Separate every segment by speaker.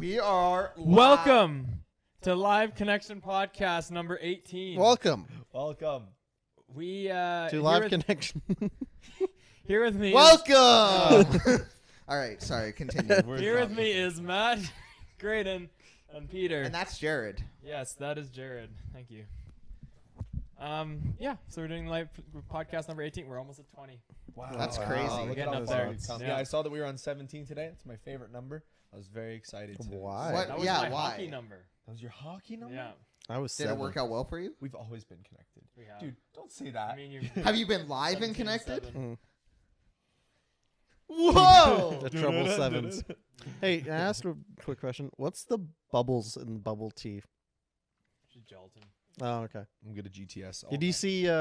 Speaker 1: We are live.
Speaker 2: Welcome to Live Connection Podcast number 18.
Speaker 3: Welcome
Speaker 2: We
Speaker 3: to Live Connection.
Speaker 2: Here with me.
Speaker 1: Welcome. All right, sorry. Continue.
Speaker 2: Here with me is Matt, Grayden, and Peter.
Speaker 1: And that's Jarrod.
Speaker 2: Yes, that is Jarrod. Thank you. Yeah. So we're doing live podcast number 18. We're almost at 20.
Speaker 4: Wow,
Speaker 1: That's crazy.
Speaker 2: We're
Speaker 4: Look
Speaker 2: getting
Speaker 4: at
Speaker 2: up
Speaker 4: how
Speaker 2: there.
Speaker 4: far we've come.
Speaker 2: Yeah.
Speaker 4: Yeah, I saw that we were on 17 today. It's my favorite number. I was very excited.
Speaker 3: Why?
Speaker 1: What?
Speaker 2: That was
Speaker 1: Yeah,
Speaker 2: my
Speaker 1: why?
Speaker 2: hockey number.
Speaker 4: That was your hockey number?
Speaker 2: Yeah.
Speaker 3: I was
Speaker 1: Did
Speaker 3: 7.
Speaker 1: it work out well for you?
Speaker 4: We've always been connected.
Speaker 2: We have.
Speaker 4: Dude, don't say that.
Speaker 2: I mean, you
Speaker 1: Have you been live and
Speaker 2: 17,
Speaker 1: connected?
Speaker 2: 7.
Speaker 1: Whoa!
Speaker 3: The trouble sevens. Hey, can I ask a quick question? What's the bubbles in bubble tea?
Speaker 2: Gelatin.
Speaker 3: Oh, okay.
Speaker 4: I'm good at GTS.
Speaker 3: Did you see
Speaker 1: I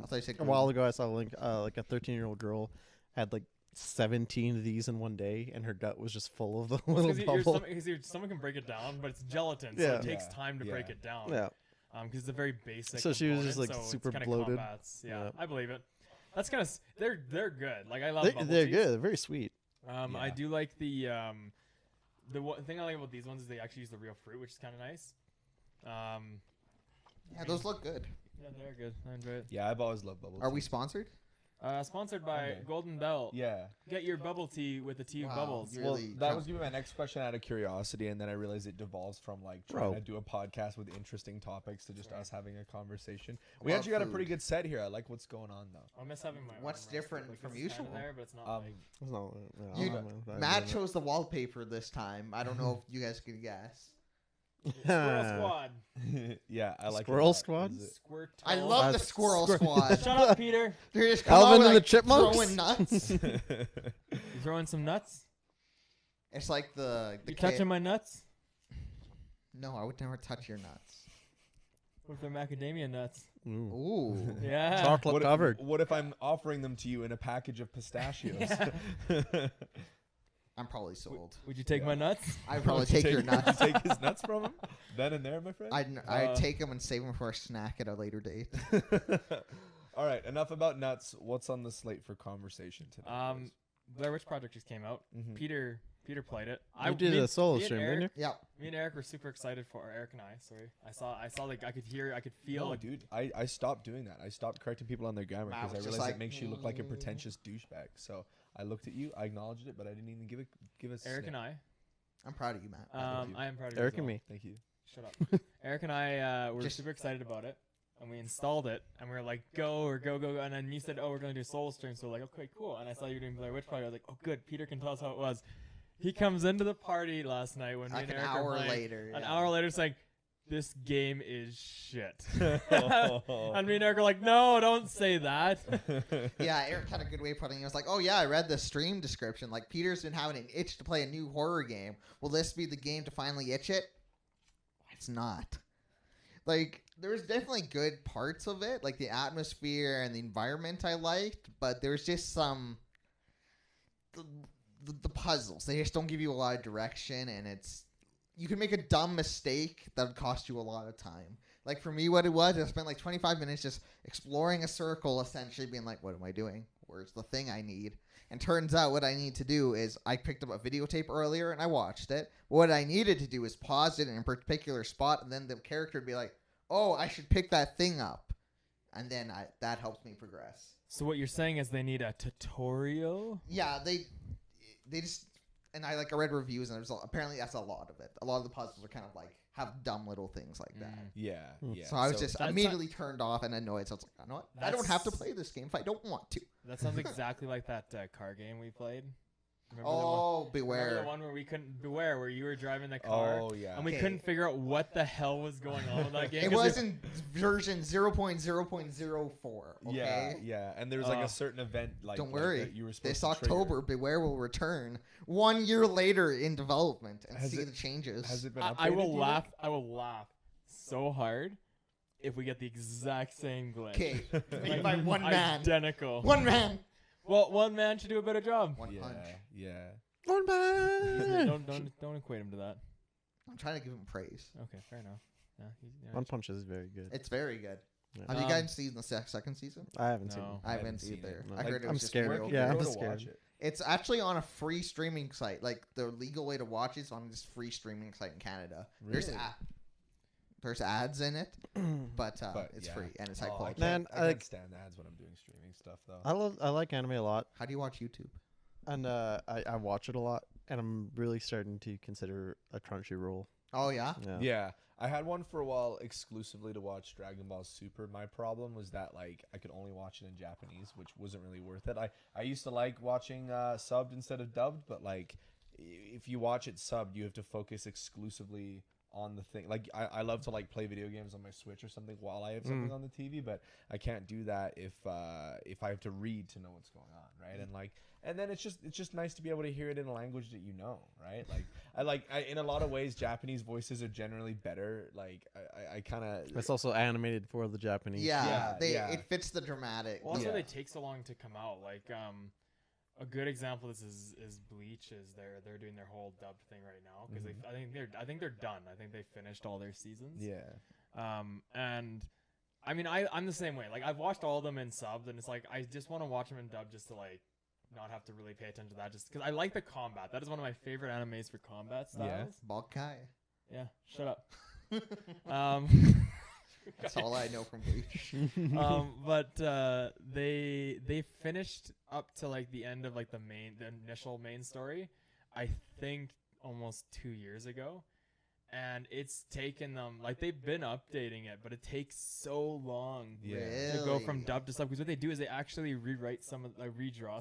Speaker 1: thought you said
Speaker 3: a while ago I saw a link like a 13-year-old girl had like 17 of these in one day and her gut was just full of the little bubble.
Speaker 2: Because your stomach can break it down, but it's gelatin, so
Speaker 3: Yeah.
Speaker 2: it takes
Speaker 4: Yeah.
Speaker 2: time to break it down.
Speaker 3: Yeah.
Speaker 2: Because it's a very basic.
Speaker 3: So she was just,
Speaker 2: component,
Speaker 3: like,
Speaker 2: so
Speaker 3: super
Speaker 2: it's kinda
Speaker 3: bloated.
Speaker 2: combats. Yeah,
Speaker 3: Yeah.
Speaker 2: I believe it. That's kind of they're good. Like I love.
Speaker 3: They're
Speaker 2: bubble
Speaker 3: good.
Speaker 2: teas.
Speaker 3: They're very sweet.
Speaker 2: I
Speaker 4: Yeah.
Speaker 2: do like the thing I like about these ones is they actually use the real fruit, which is kind of nice.
Speaker 1: Yeah, those look good.
Speaker 2: Yeah, they're good. I enjoy it.
Speaker 4: Yeah, I've always loved bubble
Speaker 1: Are
Speaker 4: tea.
Speaker 1: we sponsored?
Speaker 2: Sponsored by
Speaker 4: Okay.
Speaker 2: Golden Belt.
Speaker 4: Yeah.
Speaker 2: Get your bubble tea with the tea of
Speaker 1: Wow,
Speaker 2: bubbles.
Speaker 1: you're-
Speaker 4: Well,
Speaker 1: Really
Speaker 4: that
Speaker 1: come-
Speaker 4: was gonna be my next question out of curiosity, and then I realized it devolves from like trying
Speaker 3: Bro.
Speaker 4: to do a podcast with interesting topics to just us having a conversation. We
Speaker 1: About
Speaker 4: actually got a
Speaker 1: food.
Speaker 4: pretty good set here. I like what's going on though.
Speaker 2: I miss having my.
Speaker 1: What's
Speaker 2: armrest,
Speaker 1: different
Speaker 2: like,
Speaker 1: from
Speaker 2: this is kinda
Speaker 1: usual?
Speaker 2: There, but it's not
Speaker 4: Um,
Speaker 2: like,
Speaker 3: It's not,
Speaker 1: You-
Speaker 3: I
Speaker 1: Matt
Speaker 3: don't
Speaker 1: chose the wallpaper this time. I don't know if you guys can guess.
Speaker 2: Squirrel Squad.
Speaker 4: Yeah, I like
Speaker 3: Squirrel
Speaker 4: it.
Speaker 3: Squad?
Speaker 4: Is it-
Speaker 2: Squirt.
Speaker 1: I love the
Speaker 3: That's
Speaker 1: Squirrel
Speaker 3: squir-
Speaker 1: Squad.
Speaker 2: Shut up, Peter.
Speaker 1: They're just come
Speaker 3: Alvin
Speaker 1: out,
Speaker 3: and the
Speaker 1: like,
Speaker 3: Chipmunks?
Speaker 1: throwing nuts.
Speaker 2: You throwing some nuts?
Speaker 1: It's like the
Speaker 2: You
Speaker 1: kid-
Speaker 2: touching my nuts?
Speaker 1: No, I would never touch your nuts.
Speaker 2: What if they're macadamia nuts?
Speaker 3: Ooh.
Speaker 1: Ooh.
Speaker 2: Yeah.
Speaker 3: Chocolate
Speaker 4: What
Speaker 3: covered.
Speaker 4: What if I'm offering them to you in a package of pistachios?
Speaker 1: I'm probably sold.
Speaker 2: Would you take
Speaker 4: Yeah.
Speaker 2: my nuts?
Speaker 1: I'd probably take your nuts.
Speaker 4: Take his nuts from him. Then and there, my friend.
Speaker 1: I'd take them and save them for a snack at a later date.
Speaker 4: All right, enough about nuts. What's on the slate for conversation today? boys?
Speaker 2: Blair Witch Project just came out.
Speaker 4: Mhm.
Speaker 2: Peter played it.
Speaker 3: You did a solo
Speaker 2: me and
Speaker 3: stream, didn't
Speaker 2: Eric-
Speaker 3: you?
Speaker 1: Yeah.
Speaker 2: Me and Eric were super excited for Eric and I. Sorry, I saw like I could feel.
Speaker 4: No,
Speaker 2: like,
Speaker 4: dude, I stopped doing that. I stopped correcting people on their grammar
Speaker 1: Matt
Speaker 4: because I
Speaker 1: was
Speaker 4: realized
Speaker 1: just
Speaker 4: it
Speaker 1: like,
Speaker 4: makes you look like a pretentious douchebag. So I looked at you, I acknowledged it, but I didn't even give a
Speaker 2: Eric
Speaker 4: sniff.
Speaker 2: and I.
Speaker 1: I'm proud of you, Matt.
Speaker 4: thank you.
Speaker 2: I am proud of you.
Speaker 3: Eric
Speaker 2: as
Speaker 3: and
Speaker 2: well.
Speaker 3: me.
Speaker 4: Thank you.
Speaker 2: Shut up. Eric and I were
Speaker 1: Just-
Speaker 2: super excited about it, and we installed it, and we were like, go, and then you said, oh, we're gonna do a solo stream, so we're like, okay, cool. And I saw you were doing Blair Witch Project. I was like, oh, good. Peter can tell us how it was. He comes into the party last night when
Speaker 1: Like
Speaker 2: me
Speaker 1: an
Speaker 2: and Eric
Speaker 1: hour
Speaker 2: were playing,
Speaker 1: later.
Speaker 2: An
Speaker 1: yeah.
Speaker 2: hour later, saying, this game is shit. And me and Eric are like, no, don't say that.
Speaker 1: Yeah, Eric had a good way of putting it. He was like, oh, yeah, I read the stream description. Like, Peter's been having an itch to play a new horror game. Will this be the game to finally itch it? It's not. Like, there's definitely good parts of it, like the atmosphere and the environment I liked, but there's just some... The puzzles. They just don't give you a lot of direction, and it's... You can make a dumb mistake that would cost you a lot of time. Like, for me, what it was, I spent like 25 minutes just exploring a circle, essentially being like, what am I doing? Where's the thing I need? And turns out what I need to do is I picked up a videotape earlier and I watched it. What I needed to do is pause it in a particular spot, and then the character would be like, oh, I should pick that thing up. And then that helps me progress.
Speaker 2: So what you're saying is they need a tutorial?
Speaker 1: Yeah, they just... And I read reviews, and apparently that's a lot of it. A lot of the puzzles are kind of like have dumb little things like that.
Speaker 4: Yeah,
Speaker 3: Hmm.
Speaker 4: yeah.
Speaker 1: So I was just
Speaker 2: that's
Speaker 1: immediately turned off and annoyed. So I was like, you know what? I don't have to play this game if I don't want to.
Speaker 2: That sounds exactly like that car game we played. Remember
Speaker 1: Oh,
Speaker 2: the one, remember
Speaker 1: beware.
Speaker 2: the one where we couldn't beware, where you were driving the car
Speaker 4: Oh yeah.
Speaker 2: and we
Speaker 1: Okay.
Speaker 2: couldn't figure out what the hell was going on with that game.
Speaker 1: It
Speaker 2: 'cause
Speaker 1: was in version 0.0.04. Okay?
Speaker 4: Yeah, yeah, and there was like
Speaker 2: Oh.
Speaker 4: a certain event like
Speaker 1: Don't
Speaker 4: like,
Speaker 1: worry.
Speaker 4: that you were supposed
Speaker 1: This
Speaker 4: to trigger.
Speaker 1: October, Beware will return 1 year later in development and
Speaker 4: Has
Speaker 1: see
Speaker 4: it-
Speaker 1: the changes.
Speaker 4: Has it been?
Speaker 2: I will
Speaker 4: updated
Speaker 2: laugh. I will laugh so hard if we get the exact same glitch.
Speaker 1: Okay,
Speaker 2: Like,
Speaker 1: made by one man.
Speaker 2: Identical.
Speaker 1: One man.
Speaker 2: Well, one man should do a better job.
Speaker 1: One
Speaker 4: yet?
Speaker 1: punch.
Speaker 4: Yeah, yeah.
Speaker 3: One man.
Speaker 2: Don't equate him to that.
Speaker 1: I'm trying to give him praise.
Speaker 2: Okay, fair enough. Yeah,
Speaker 3: One Punch is very good.
Speaker 1: It's very good.
Speaker 3: Yeah.
Speaker 1: Have you guys seen the second season?
Speaker 3: I haven't seen
Speaker 2: No.
Speaker 3: it.
Speaker 1: I haven't
Speaker 4: seen
Speaker 1: either.
Speaker 3: it. No.
Speaker 1: I heard it was
Speaker 3: I'm
Speaker 1: just
Speaker 3: scared.
Speaker 1: real
Speaker 3: Yeah,
Speaker 1: good.
Speaker 3: I'm
Speaker 4: Go
Speaker 3: just
Speaker 4: to watch
Speaker 3: scared.
Speaker 4: it.
Speaker 1: It's actually on a free streaming site. Like the legal way to watch it's on this free streaming site in Canada.
Speaker 4: Really?
Speaker 1: There's ads in it, but it's
Speaker 4: yeah.
Speaker 1: free and it's
Speaker 4: Oh,
Speaker 1: high
Speaker 4: I
Speaker 1: quality.
Speaker 3: Man,
Speaker 4: can't, I can't stand ads when I'm doing streaming stuff though.
Speaker 3: I like anime a lot,
Speaker 1: How do you watch YouTube?
Speaker 3: and I watch it a lot, and I'm really starting to consider a Crunchyroll.
Speaker 1: Oh yeah.
Speaker 4: Yeah, I had one for a while exclusively to watch Dragon Ball Super. My problem was that like I could only watch it in Japanese, which wasn't really worth it. I used to like watching subbed instead of dubbed, but like if you watch it subbed, you have to focus exclusively on the thing. Like I love to like play video games on my Switch or something while I have something on the TV, but I can't do that if I have to read to know what's going on, right? And then it's just nice to be able to hear it in a language that you know, right? Like I in a lot of ways Japanese voices are generally better. Like I kind of
Speaker 3: It's also animated for the Japanese.
Speaker 1: Yeah,
Speaker 4: Yeah.
Speaker 1: it fits the dramatic.
Speaker 2: Well, also
Speaker 4: Yeah.
Speaker 2: they take so long to come out. Like a good example of this is Bleach. They're doing their whole dubbed thing right now because I think they're done. I think they finished all their seasons.
Speaker 4: yeah.
Speaker 2: And I mean I'm the same way. Like I've watched all of them in subbed, and it's like I just want to watch them in dubbed just to like not have to really pay attention to that, just because I like the combat. That is one of my favorite animes for combat styles.
Speaker 1: Balkai.
Speaker 2: Yeah, shut up.
Speaker 1: That's all I know from Bleach.
Speaker 2: But they finished up to like the end of like the initial main story, I think almost 2 years ago, and it's taken them like they've been updating it, but it takes so long
Speaker 4: Yeah.
Speaker 2: to go from
Speaker 1: Really?
Speaker 2: dub to sub, because what they do is they actually redraw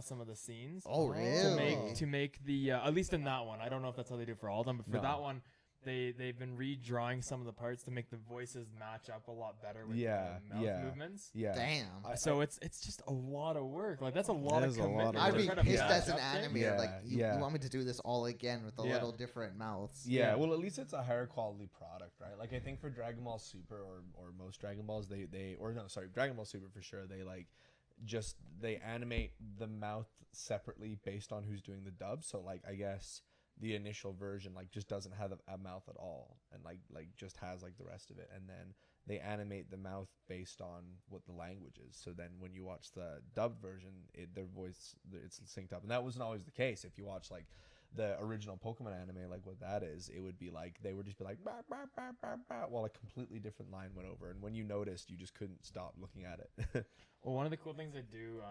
Speaker 2: some of the scenes
Speaker 1: Oh, really?
Speaker 2: to make the at least in that one. I don't know if that's how they do for all of them, but for
Speaker 4: No.
Speaker 2: that one they've been redrawing some of the parts to make the voices match up a lot better with
Speaker 4: Yeah,
Speaker 2: the mouth
Speaker 4: yeah.
Speaker 2: movements.
Speaker 4: Yeah.
Speaker 1: Damn.
Speaker 2: So it's just a lot of work. Like that's a lot
Speaker 3: That
Speaker 2: of
Speaker 3: is a lot
Speaker 2: commitment.
Speaker 3: of
Speaker 1: I'd
Speaker 2: to
Speaker 1: be
Speaker 2: try to
Speaker 1: pissed
Speaker 2: match
Speaker 1: as an
Speaker 2: up things.
Speaker 1: animator.
Speaker 4: Yeah,
Speaker 1: Like you
Speaker 4: yeah.
Speaker 1: want me to do this all again with a
Speaker 2: Yeah.
Speaker 1: little different mouths.
Speaker 4: Yeah,
Speaker 2: Yeah.
Speaker 4: well, at least it's a higher quality product, right? Like I think for Dragon Ball Super or most Dragon Balls, Dragon Ball Super for sure. They animate the mouth separately based on who's doing the dub. So like I guess the initial version like just doesn't have a mouth at all, and like just has like the rest of it, and then they animate the mouth based on what the language is. So then when you watch the dubbed version, their voice it's synced up, and that wasn't always the case. If you watch like the original Pokemon anime, like what that is, it would be like they would just be like bah, bah, bah, bah, bah, while a completely different line went over, and when you noticed, you just couldn't stop looking at it.
Speaker 2: Well, one of the cool things they do,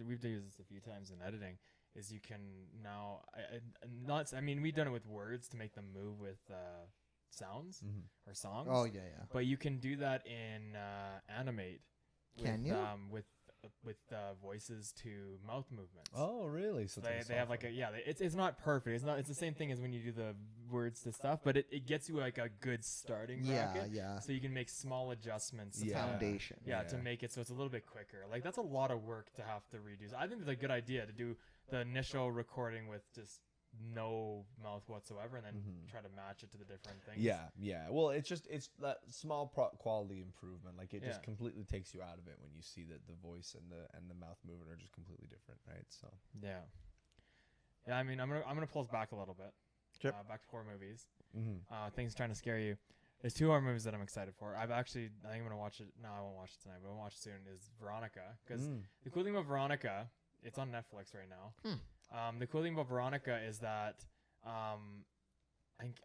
Speaker 2: we've used this a few times in editing, is you can now, I mean, we've done it with words to make them move with sounds or songs.
Speaker 1: Oh yeah, yeah.
Speaker 2: But you can do that in Animate.
Speaker 1: Can you?
Speaker 2: With voices to mouth movements.
Speaker 4: Oh, really? So
Speaker 2: They have like it's not perfect. It's the same thing as when you do the words to stuff, but it gets you like a good starting
Speaker 1: Yeah,
Speaker 2: bracket.
Speaker 1: yeah.
Speaker 2: So you can make small adjustments.
Speaker 4: Yeah.
Speaker 1: Foundation.
Speaker 2: Yeah,
Speaker 4: Yeah.
Speaker 2: to make it so it's a little bit quicker. Like that's a lot of work to have to redo. So I think it's a good idea to do the initial recording with just no mouth whatsoever, and then try to match it to the different things.
Speaker 4: Yeah. Well, it's that small quality improvement. Like it just
Speaker 2: Yeah.
Speaker 4: completely takes you out of it when you see that the voice and the mouth movement are just completely different, right? So
Speaker 2: Yeah. I mean, I'm gonna pull us back a little bit.
Speaker 3: Sure.
Speaker 2: Back to horror movies. Things trying to scare you. There's 2 horror movies that I'm excited for. I think I'm gonna watch it. No, I won't watch it tonight, but I'll watch it soon. Is Veronica, because the cool thing about Veronica, it's on Netflix right now. The cool thing about Veronica is that I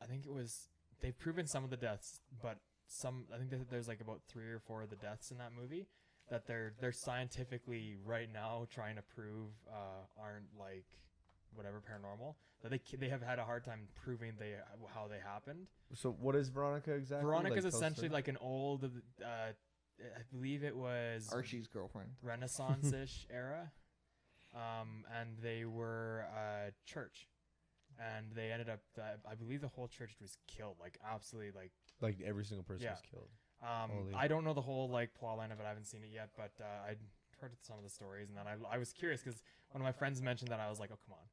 Speaker 2: think it was they've proven some of the deaths, but I think that there's like about 3 or 4 of the deaths in that movie that they're scientifically right now trying to prove aren't like whatever paranormal, that they have had a hard time proving how they happened.
Speaker 4: So what is Veronica exactly?
Speaker 2: Veronica is
Speaker 4: Like, tell us
Speaker 2: essentially
Speaker 4: the-
Speaker 2: like an old I believe it was
Speaker 1: Archie's girlfriend.
Speaker 2: Renaissance-ish era. And they were a church, and they ended up I believe the whole church was killed, like absolutely
Speaker 4: like every single person
Speaker 2: Yeah.
Speaker 4: was killed. Holy.
Speaker 2: I don't know the whole like plot line of it. I haven't seen it yet, but I'd heard some of the stories, and then I was curious because one of my friends mentioned that. I was like, oh, come on.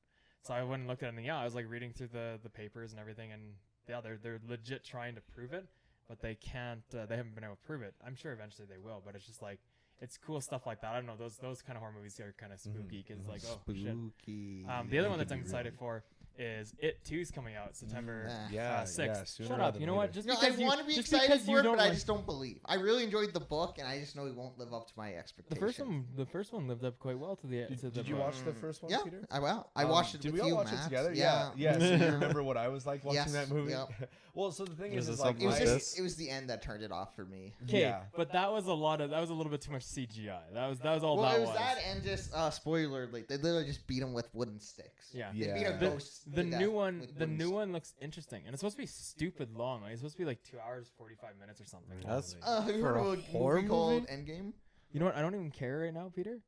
Speaker 2: So I went and looked at it, and I was like reading through the papers and everything, and yeah, they're legit trying to prove it, but they can't. They haven't been able to prove it. I'm sure eventually they will, but it's just like it's cool stuff like that. I don't know, those kind of horror movies are kind of spooky because like, oh shit.
Speaker 1: Spooky.
Speaker 2: The other one that I'm excited for is It 2's coming out September
Speaker 4: Yeah,
Speaker 2: 6th.
Speaker 4: yeah, sooner
Speaker 2: Shut
Speaker 4: rather
Speaker 2: up.
Speaker 4: than
Speaker 2: You know
Speaker 4: later.
Speaker 2: what? Just
Speaker 1: No, I
Speaker 2: because you
Speaker 1: want to be
Speaker 2: just
Speaker 1: excited
Speaker 2: because
Speaker 1: for
Speaker 2: you
Speaker 1: it,
Speaker 2: don't
Speaker 1: but I
Speaker 2: like-
Speaker 1: just don't believe. I really enjoyed the book, and I just know it won't live up to my
Speaker 2: the
Speaker 1: expectations.
Speaker 2: first one lived up quite well to the.
Speaker 4: Did you
Speaker 2: book.
Speaker 4: watch the first one,
Speaker 1: Yeah,
Speaker 4: Peter?
Speaker 1: I watched it
Speaker 4: Did
Speaker 1: with
Speaker 4: we all
Speaker 1: you,
Speaker 4: watch
Speaker 1: Matt.
Speaker 4: it together?
Speaker 1: Yeah.
Speaker 4: Yeah. So you remember what I was like watching
Speaker 1: Yes,
Speaker 4: that movie?
Speaker 1: yep.
Speaker 4: Well, so the thing
Speaker 3: Was
Speaker 4: is
Speaker 3: it
Speaker 4: like
Speaker 3: something
Speaker 1: It was
Speaker 3: like
Speaker 4: I-
Speaker 3: this?
Speaker 1: it was the end that turned it off for me.
Speaker 2: Okay,
Speaker 4: Yeah.
Speaker 2: but that was a little bit too much CGI. That was all
Speaker 1: Well,
Speaker 2: that
Speaker 1: it was that and just spoiler alert, they literally just beat him with wooden sticks.
Speaker 2: Yeah.
Speaker 1: They beat a
Speaker 4: Yeah.
Speaker 1: ghost.
Speaker 2: The
Speaker 1: to death
Speaker 2: new one,
Speaker 1: with
Speaker 2: the
Speaker 1: wooden
Speaker 2: new
Speaker 1: sticks.
Speaker 2: one looks interesting, and it's supposed to be stupid long. Like, it's supposed to be like 2 hours 45 minutes or something.
Speaker 3: That's
Speaker 1: Have you
Speaker 3: For
Speaker 1: heard
Speaker 3: a
Speaker 1: of a
Speaker 3: horror
Speaker 1: movie called
Speaker 3: movie?
Speaker 1: Endgame?
Speaker 2: You know what? I don't even care right now, Peter.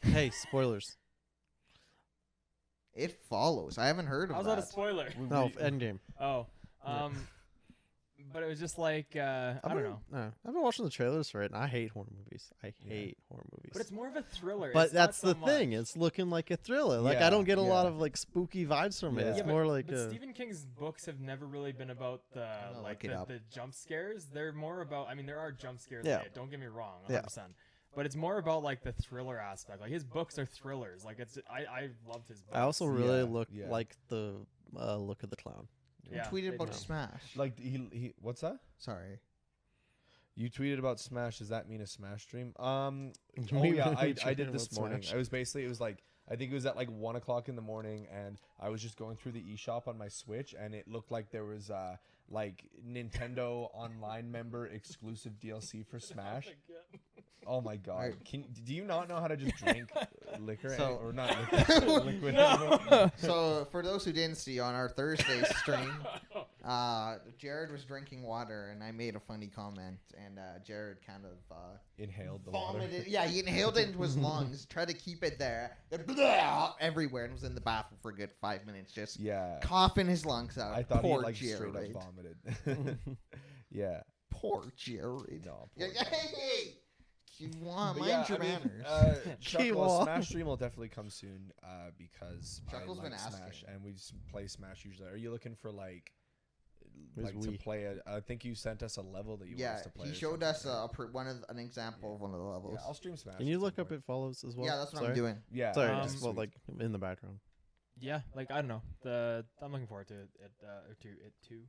Speaker 3: Hey, spoilers.
Speaker 1: It follows. I haven't heard of
Speaker 2: How's
Speaker 1: that.
Speaker 2: that a spoiler?
Speaker 3: No, Endgame.
Speaker 2: Oh, but it was just like I don't know.
Speaker 3: No, I've been watching the trailers for it, and I hate horror movies. I hate horror movies.
Speaker 2: But it's more of a thriller.
Speaker 3: But
Speaker 2: It's not
Speaker 3: that's
Speaker 2: so
Speaker 3: the thing.
Speaker 2: much.
Speaker 3: It's looking like a thriller. Like
Speaker 4: Yeah,
Speaker 3: I don't get a lot
Speaker 4: yeah.
Speaker 3: of like spooky vibes from it.
Speaker 4: Yeah.
Speaker 3: It's
Speaker 2: Yeah,
Speaker 3: more like
Speaker 2: but
Speaker 3: a,
Speaker 2: Stephen King's books have never really been about the
Speaker 1: gonna
Speaker 2: like
Speaker 1: look it up.
Speaker 2: the jump scares. They're more about. I mean, there are jump scares.
Speaker 3: Yeah.
Speaker 2: In it, don't get me wrong, 100%.
Speaker 3: Yeah.
Speaker 2: But it's more about like the thriller aspect. Like his books are thrillers. Like I loved his books.
Speaker 3: I also really
Speaker 4: Yeah.
Speaker 3: like the look of the clown.
Speaker 1: You
Speaker 2: Yeah,
Speaker 1: tweeted
Speaker 2: they
Speaker 1: about
Speaker 2: do.
Speaker 1: Smash.
Speaker 4: like he what's that?
Speaker 1: Sorry.
Speaker 4: You tweeted about Smash. Does that mean a Smash stream? Oh
Speaker 3: We
Speaker 4: yeah,
Speaker 3: were
Speaker 4: I
Speaker 3: tweeting
Speaker 4: did this
Speaker 3: about
Speaker 4: morning.
Speaker 3: Smash.
Speaker 4: I was basically it was like I think it was at like 1 o'clock in the morning, and I was just going through the eShop on my Switch, and it looked like there was like Nintendo Online member exclusive DLC for Smash. Oh my god!
Speaker 1: Right.
Speaker 4: Do you not know how to just drink liquor
Speaker 1: So-
Speaker 4: or not liquor? Liquid anymore?
Speaker 2: No.
Speaker 1: So for those who didn't see on our Thursday stream, Jarrod was drinking water, and I made a funny comment, and Jarrod kind of
Speaker 4: Inhaled the water.
Speaker 1: vomited. Yeah, he inhaled it into his lungs, tried to keep it there, then everywhere, and was in the bathroom for a good 5 minutes, just
Speaker 4: Yeah,
Speaker 1: coughing his lungs out.
Speaker 4: I thought he
Speaker 1: Poor
Speaker 4: like straight
Speaker 1: Jarrod.
Speaker 4: up vomited. Yeah,
Speaker 1: Poor Jarrod.
Speaker 4: no.
Speaker 1: Yeah,
Speaker 4: poor
Speaker 1: yeah,
Speaker 4: guy.
Speaker 1: hey,
Speaker 4: But
Speaker 1: mind
Speaker 4: yeah,
Speaker 1: your
Speaker 4: I mean,
Speaker 1: manners.
Speaker 4: Chuck,
Speaker 3: Keep
Speaker 4: well,
Speaker 3: on.
Speaker 4: Smash Stream will definitely come soon because
Speaker 1: Chuckle's
Speaker 4: I
Speaker 1: been
Speaker 4: like Smash
Speaker 1: asking.
Speaker 4: and we play Smash usually. Are you looking for like
Speaker 3: Where's
Speaker 4: to
Speaker 3: we?
Speaker 4: play it? I think you sent us a level that you want
Speaker 1: Yeah,
Speaker 4: us to play.
Speaker 1: he
Speaker 4: or
Speaker 1: showed
Speaker 4: something,
Speaker 1: us
Speaker 4: right?
Speaker 1: an example of one of the levels.
Speaker 4: Yeah, I'll stream Smash.
Speaker 3: Can you
Speaker 4: at
Speaker 3: look
Speaker 4: some
Speaker 3: up
Speaker 4: point.
Speaker 3: It Follows as well?
Speaker 1: Yeah, that's what
Speaker 3: Sorry.
Speaker 1: I'm doing.
Speaker 4: Yeah,
Speaker 3: Sorry,
Speaker 2: Um,
Speaker 3: just well, like in the background.
Speaker 2: Yeah, like I don't know. I'm looking forward to it. It too.
Speaker 3: It too.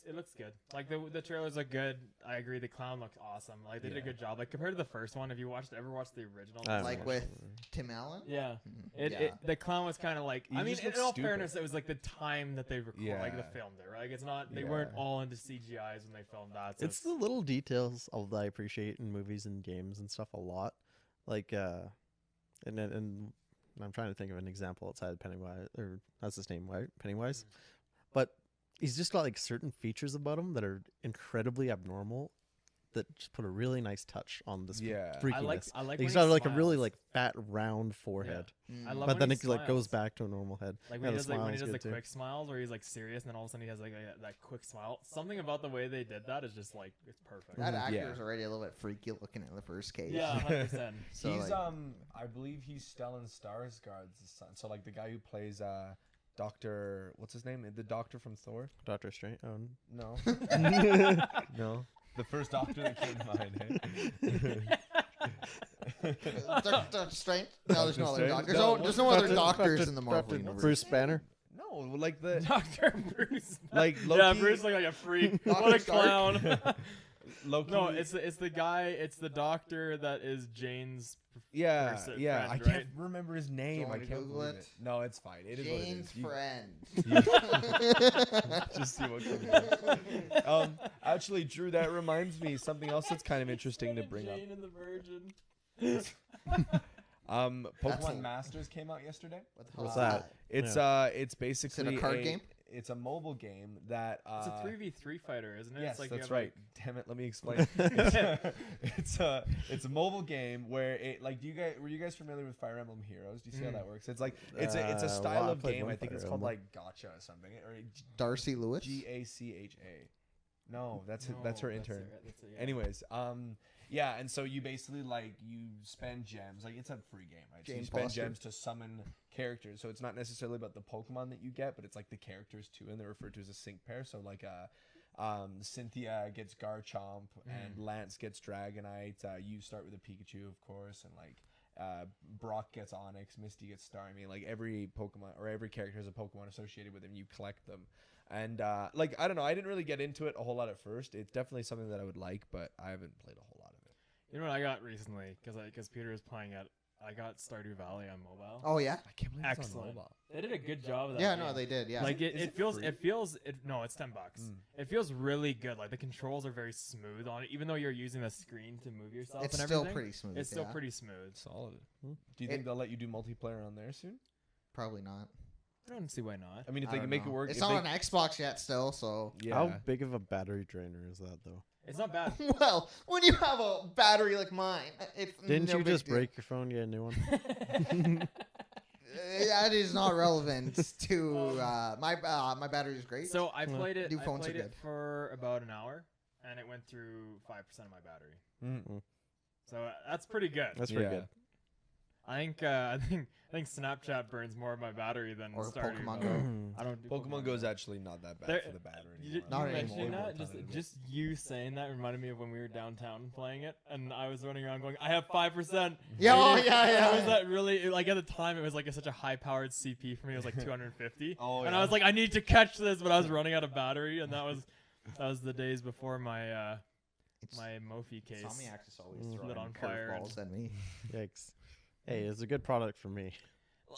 Speaker 2: It looks good. Like the trailers look good. I agree. The clown looks awesome. Like they did a
Speaker 4: Yeah.
Speaker 2: good job. Like compared to the first one, if you ever watched the original,
Speaker 3: I haven't
Speaker 1: Like
Speaker 3: watched
Speaker 1: with
Speaker 3: it.
Speaker 1: Tim Allen.
Speaker 2: yeah.
Speaker 1: Yeah.
Speaker 2: The clown was kind of like.
Speaker 4: He
Speaker 2: I mean,
Speaker 4: just
Speaker 2: in
Speaker 4: looks
Speaker 2: all
Speaker 4: stupid.
Speaker 2: fairness, it was like the time that they like
Speaker 4: Yeah.
Speaker 2: they filmed it. Right? Like it's not. They
Speaker 4: Yeah.
Speaker 2: weren't all into CGI's when they filmed that. So
Speaker 3: It's the little details that I appreciate in movies and games and stuff a lot. Like, and I'm trying to think of an example outside of Pennywise, or that's his name, right? Pennywise. But he's just got like certain features about him that are incredibly abnormal that just put a really nice touch on this
Speaker 4: Yeah.
Speaker 3: freakiness.
Speaker 2: I like.
Speaker 3: He's
Speaker 2: when
Speaker 3: got
Speaker 2: he
Speaker 3: like a really
Speaker 2: smiles.
Speaker 3: like fat round forehead,
Speaker 1: Mm.
Speaker 2: I love
Speaker 3: but
Speaker 2: when
Speaker 3: then
Speaker 2: he
Speaker 3: it like goes
Speaker 2: smiles.
Speaker 3: back to a normal head.
Speaker 2: Like
Speaker 3: Yeah,
Speaker 2: when he
Speaker 3: the
Speaker 2: does like when he
Speaker 3: smile's
Speaker 2: does the
Speaker 3: good, too.
Speaker 2: quick smiles where he's like serious and then all of a sudden he has like that quick smile. Something about the way they did that is just like it's perfect.
Speaker 1: That
Speaker 3: Mhm.
Speaker 1: actor
Speaker 4: Yeah.
Speaker 1: is already a little bit freaky looking in the first case.
Speaker 2: Yeah, 100%.
Speaker 1: So,
Speaker 4: he's
Speaker 1: like,
Speaker 4: I believe he's Stellan Skarsgård's son. So like the guy who plays Doctor, what's his name? The Doctor from Thor?
Speaker 3: Doctor Strange.
Speaker 4: No. No. The first Doctor that came to mind.
Speaker 1: Doctor Strange. No, there's no other
Speaker 4: Strange?
Speaker 1: doctors.
Speaker 4: No,
Speaker 1: There's no other
Speaker 3: Doctor-
Speaker 1: doctors
Speaker 3: Doctor-
Speaker 1: in the Marvel
Speaker 3: Doctor
Speaker 1: universe.
Speaker 3: Bruce Banner.
Speaker 4: No, like the
Speaker 2: Dr. Bruce.
Speaker 4: like
Speaker 2: Yeah,
Speaker 4: Loki.
Speaker 2: Bruce looked like a freak.
Speaker 1: Dr.
Speaker 2: What a
Speaker 1: Stark.
Speaker 2: clown.
Speaker 4: Loki.
Speaker 2: No, it's the guy. It's the doctor that is Jane's.
Speaker 4: yeah,
Speaker 2: person-
Speaker 4: yeah.
Speaker 2: friend,
Speaker 4: I can't
Speaker 2: right?
Speaker 4: remember his
Speaker 1: Do you
Speaker 4: name.
Speaker 1: want
Speaker 4: I
Speaker 1: me to
Speaker 4: can't
Speaker 1: Google
Speaker 4: believe
Speaker 1: it?
Speaker 4: it. No, it's fine. It is
Speaker 1: Jane's
Speaker 4: what
Speaker 1: friend.
Speaker 4: Just see what comes up. Actually, Drew, that reminds me something else that's kind of interesting to bring up.
Speaker 2: Jane and the Virgin.
Speaker 4: Pokemon
Speaker 1: a-
Speaker 4: Masters came out yesterday.
Speaker 1: What the hell
Speaker 3: What's
Speaker 1: is
Speaker 3: that?
Speaker 4: It's basically
Speaker 1: card game?
Speaker 4: It's a mobile game that
Speaker 2: It's a 3v3 fighter, isn't it?
Speaker 4: Yes,
Speaker 2: it's like you
Speaker 4: that's
Speaker 2: have,
Speaker 4: right. Damn it, let me explain. it's a mobile game where it like were you guys familiar with Fire Emblem Heroes? Do you see how that works? It's like it's a style
Speaker 3: well, I
Speaker 4: of
Speaker 3: played
Speaker 4: game.
Speaker 3: one
Speaker 4: I think
Speaker 3: Fire
Speaker 4: it's called
Speaker 3: Emblem.
Speaker 4: like Gotcha or something or
Speaker 1: Darcy Lewis.
Speaker 4: GACHA. No, that's
Speaker 2: No,
Speaker 4: her intern.
Speaker 2: that's it, yeah.
Speaker 4: Anyways, yeah, and so you basically like you spend gems, like it's a free game, right? So you
Speaker 1: Jane
Speaker 4: spend
Speaker 1: Foster.
Speaker 4: gems to summon characters. So it's not necessarily about the Pokemon that you get, but it's like the characters too, and they're referred to as a sync pair. So like Cynthia gets Garchomp and Lance gets Dragonite. You start with a Pikachu, of course, and like Brock gets Onyx, Misty gets Starmie. Like every Pokemon or every character has a Pokemon associated with him. You collect them, and like I don't know. I didn't really get into it a whole lot at first. It's definitely something that I would like, but I haven't played a whole lot of it.
Speaker 2: You know what I got recently? Because Peter was playing it. I got Stardew Valley on mobile.
Speaker 1: Oh yeah.
Speaker 4: I can't believe it's on
Speaker 2: Excellent.
Speaker 4: mobile.
Speaker 2: They did a good job of that.
Speaker 1: Yeah,
Speaker 2: game.
Speaker 1: no, they did. Yeah.
Speaker 2: Like
Speaker 4: Is
Speaker 2: it
Speaker 4: it
Speaker 2: feels
Speaker 4: free?
Speaker 2: no, it's $10.
Speaker 4: Mm.
Speaker 2: It feels really good. Like the controls are very smooth on it, even though you're using the screen to move yourself.
Speaker 1: it's
Speaker 2: and
Speaker 1: still
Speaker 2: everything.
Speaker 1: pretty smooth.
Speaker 2: It's still
Speaker 1: yeah.
Speaker 2: pretty smooth.
Speaker 4: Solid.
Speaker 3: Hmm.
Speaker 4: Do you think they'll let you do multiplayer on there soon?
Speaker 1: Probably not.
Speaker 2: I don't see why not.
Speaker 4: I mean, if
Speaker 1: I
Speaker 4: they
Speaker 1: don't
Speaker 4: can make
Speaker 1: know.
Speaker 4: it work,
Speaker 1: It's
Speaker 4: if
Speaker 1: not
Speaker 4: they-
Speaker 1: on Xbox yet, still. So.
Speaker 4: Yeah.
Speaker 3: How big of a battery drainer is that though?
Speaker 2: It's not bad.
Speaker 1: Well, when you have a battery like mine, it's
Speaker 3: Didn't
Speaker 1: no
Speaker 3: you
Speaker 1: big
Speaker 3: just
Speaker 1: deal.
Speaker 3: break your phone, get a new one?
Speaker 1: That is not relevant to my battery is great.
Speaker 2: So I played it.
Speaker 1: New
Speaker 2: I
Speaker 1: phones are
Speaker 2: played it
Speaker 1: good.
Speaker 2: for about an hour, and it went through 5% of my battery.
Speaker 4: Mm.
Speaker 2: So that's pretty good.
Speaker 3: That's pretty
Speaker 4: Yeah.
Speaker 3: good.
Speaker 2: I think Snapchat burns more of my battery than
Speaker 1: Or
Speaker 2: Stardew
Speaker 1: Pokemon
Speaker 2: Valley.
Speaker 1: Go.
Speaker 2: I don't. Do
Speaker 4: Pokemon Go is actually not that bad
Speaker 2: There-
Speaker 4: for the battery.
Speaker 2: You,
Speaker 4: anymore.
Speaker 1: Not
Speaker 2: you
Speaker 1: anymore.
Speaker 2: mentioning
Speaker 4: They
Speaker 2: that,
Speaker 4: worked on it a bit.
Speaker 2: just you saying that reminded me of when we were downtown playing it, and I was running around going, "I have 5%."
Speaker 1: Yeah, oh, yeah, yeah.
Speaker 2: Was that really like at the time? It was like such a high-powered CP for me. It was like 250,
Speaker 4: Oh,
Speaker 2: and
Speaker 4: yeah.
Speaker 2: I was like, "I need to catch this," but I was running out of battery, and that was the days before my my Mophie case.
Speaker 1: Insomniacs is always
Speaker 3: Mm.
Speaker 1: throwing
Speaker 2: Lit on fire and-
Speaker 1: curveballs at me.
Speaker 3: Yikes. Hey, it's a good product for me.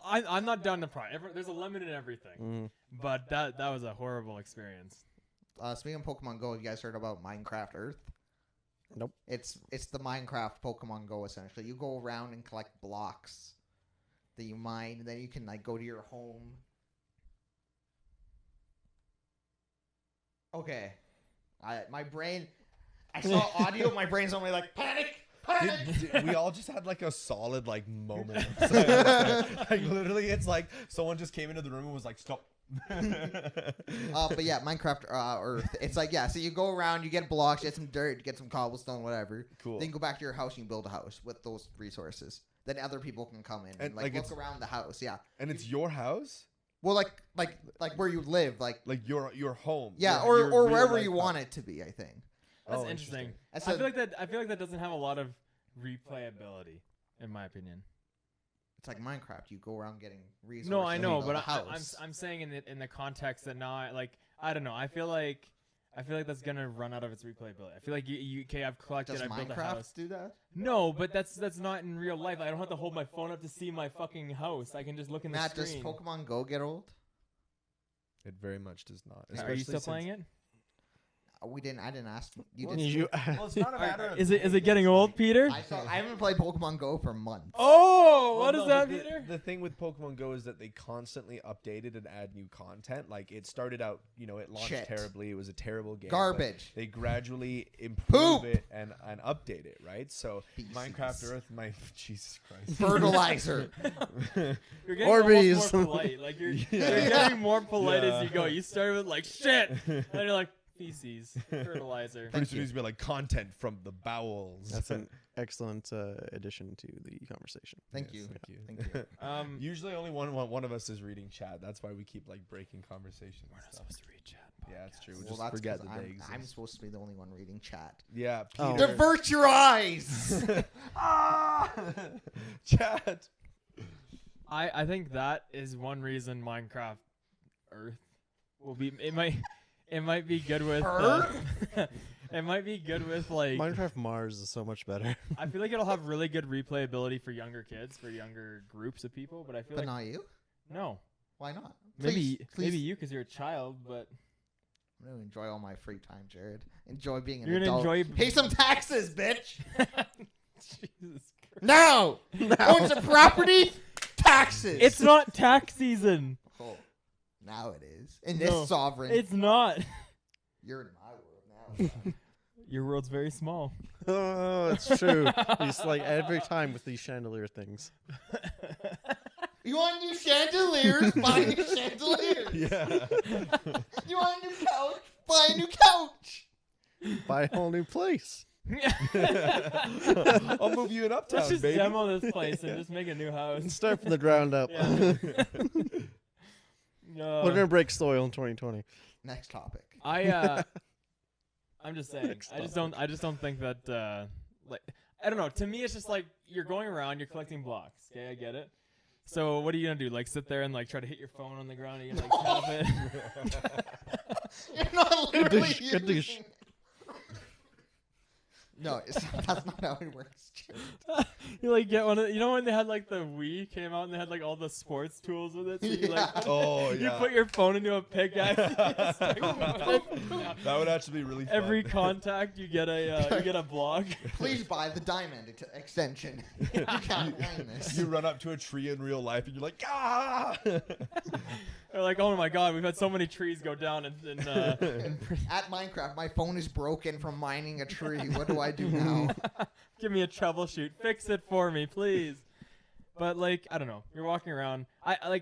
Speaker 2: I'm not down to pry. There's a limit in everything,
Speaker 3: Mm.
Speaker 2: but that was a horrible experience.
Speaker 1: Speaking of Pokemon Go, have you guys heard about Minecraft Earth?
Speaker 3: Nope.
Speaker 1: It's the Minecraft Pokemon Go essentially. You go around and collect blocks that you mine, and then you can like go to your home. Okay, my brain. I saw audio. My brain's only like panic.
Speaker 4: Dude, we all just had like a solid like moment. Of silence. Like literally, it's like someone just came into the room and was like, "Stop."
Speaker 1: But yeah, Minecraft Earth. It's like so you go around, you get blocks, you get some dirt, you get some cobblestone, whatever.
Speaker 4: Cool.
Speaker 1: Then you go back to your house and you build a house with those resources. Then other people can come in and
Speaker 4: And,
Speaker 1: like
Speaker 4: like,
Speaker 1: look
Speaker 4: it's-
Speaker 1: around the house. Yeah.
Speaker 4: And it's your house,
Speaker 1: Well, like where you live, like
Speaker 4: like your home.
Speaker 1: yeah,
Speaker 4: your
Speaker 1: or
Speaker 4: real
Speaker 1: wherever
Speaker 4: life
Speaker 1: you
Speaker 4: house.
Speaker 1: want it to be. I think.
Speaker 2: That's
Speaker 4: Oh,
Speaker 2: interesting.
Speaker 1: That's
Speaker 2: I
Speaker 1: a-
Speaker 2: feel like that doesn't have a lot of replayability, in my opinion.
Speaker 1: It's like Minecraft. You go around getting resources.
Speaker 2: No, I
Speaker 1: and
Speaker 2: know,
Speaker 1: build
Speaker 2: but
Speaker 1: a
Speaker 2: I'm
Speaker 1: house.
Speaker 2: saying in the context that now I don't know. I feel like that's gonna run out of its replayability. I feel like you okay, I've collected,
Speaker 1: Does
Speaker 2: I built a
Speaker 1: Minecraft
Speaker 2: house.
Speaker 1: do that?
Speaker 2: No, but that's not in real life. I don't have to hold my phone up to see my fucking house. I can just look in the
Speaker 1: Matt, does
Speaker 2: screen.
Speaker 1: Pokemon Go get old?
Speaker 4: It very much does not.
Speaker 2: Are you still playing it?
Speaker 1: We didn't. I didn't ask. You
Speaker 4: Well,
Speaker 1: did.
Speaker 4: Well, it's not a matter of.
Speaker 2: Is it getting old, Peter?
Speaker 1: I haven't played Pokemon Go for months.
Speaker 2: Oh, what
Speaker 4: Well,
Speaker 2: is
Speaker 4: no,
Speaker 2: that,
Speaker 4: but
Speaker 2: Peter?
Speaker 4: The thing with Pokemon Go is that they constantly update it and add new content. Like it started out, it launched
Speaker 1: Shit.
Speaker 4: terribly. It was a terrible game. but
Speaker 1: Garbage.
Speaker 4: They gradually improve
Speaker 1: Poop.
Speaker 4: it and update it, right? So
Speaker 1: Feces.
Speaker 4: Minecraft Earth, Jesus Christ.
Speaker 1: Fertilizer.
Speaker 2: You're getting
Speaker 3: Orbeez.
Speaker 2: almost more polite. Like you're
Speaker 4: Yeah.
Speaker 2: getting more polite as
Speaker 4: Yeah.
Speaker 2: you go. You started with like shit, and you're like feces, fertilizer.
Speaker 4: Pretty soon it's be like content from the bowels.
Speaker 3: That's an excellent addition to the conversation.
Speaker 1: Thank you.
Speaker 4: Yes,
Speaker 1: Thank you.
Speaker 4: Usually only one of us is reading chat. That's why we keep like breaking conversation.
Speaker 2: We're
Speaker 4: and
Speaker 2: not
Speaker 4: stuff.
Speaker 2: supposed to read chat.
Speaker 4: Yeah, that's true. We
Speaker 1: Well,
Speaker 4: just
Speaker 1: that's
Speaker 4: forget
Speaker 1: 'cause
Speaker 4: that they
Speaker 1: I'm
Speaker 4: exist.
Speaker 1: supposed to be the only one reading chat.
Speaker 4: Yeah,
Speaker 3: Oh.
Speaker 4: Peter.
Speaker 1: Divert your eyes.
Speaker 4: Ah! Chat.
Speaker 2: I think that is one reason Minecraft Earth will be. It might be good with. It might be good with like.
Speaker 3: Minecraft Mars is so much better.
Speaker 2: I feel like it'll have really good replayability for younger kids, for younger groups of people. But I feel
Speaker 1: But
Speaker 2: like
Speaker 1: not you.
Speaker 2: no.
Speaker 1: Why not?
Speaker 2: Maybe
Speaker 1: Please.
Speaker 2: maybe you because you're a child, but
Speaker 1: I'm gonna enjoy all my free time, Jarrod. Enjoy being an
Speaker 2: you're gonna
Speaker 1: adult.
Speaker 2: enjoy.
Speaker 1: Pay some taxes, bitch.
Speaker 2: Jesus Christ.
Speaker 1: No. Owns a property. Taxes.
Speaker 2: It's not tax season.
Speaker 1: Oh, now it is. In this
Speaker 2: No,
Speaker 1: sovereign.
Speaker 2: It's not.
Speaker 1: You're in my world now.
Speaker 2: Your world's very small.
Speaker 3: Oh, it's true. It's like every time with these chandelier things.
Speaker 1: You want new chandeliers? Buy new chandeliers.
Speaker 4: Yeah.
Speaker 1: You want a new couch? Buy a new couch.
Speaker 3: Buy a whole new place.
Speaker 4: I'll move you in Uptown,
Speaker 2: Let's just
Speaker 4: baby.
Speaker 2: demo this place and just make a new house.
Speaker 3: Start from the ground up.
Speaker 2: Yeah. No.
Speaker 3: We're gonna break soil in 2020.
Speaker 1: Next topic.
Speaker 2: I'm just saying. I just don't think that like I don't know. To me, it's just like you're going around, you're collecting blocks. Okay, I get it. So what are you gonna do? Like sit there and like try to hit your phone on the ground and you like tap it?
Speaker 1: You're not literally
Speaker 3: Good dish.
Speaker 1: using... No, that's not how it works.
Speaker 2: You like get one of you know when they had like the Wii came out and they had like all the sports tools with it. So you like
Speaker 4: Oh
Speaker 2: you
Speaker 4: yeah.
Speaker 2: put your phone into a pickaxe.
Speaker 4: That would actually be really fun.
Speaker 2: Every contact you get a block.
Speaker 1: Please buy the diamond extension. You can't win this.
Speaker 4: You run up to a tree in real life and you're like, ah!
Speaker 2: They're like, oh my god, we've had so many trees go down in
Speaker 1: At Minecraft, my phone is broken from mining a tree. What do I do now?
Speaker 2: Give me a troubleshoot. Fix it for me, please. But like, I don't know. You're walking around. I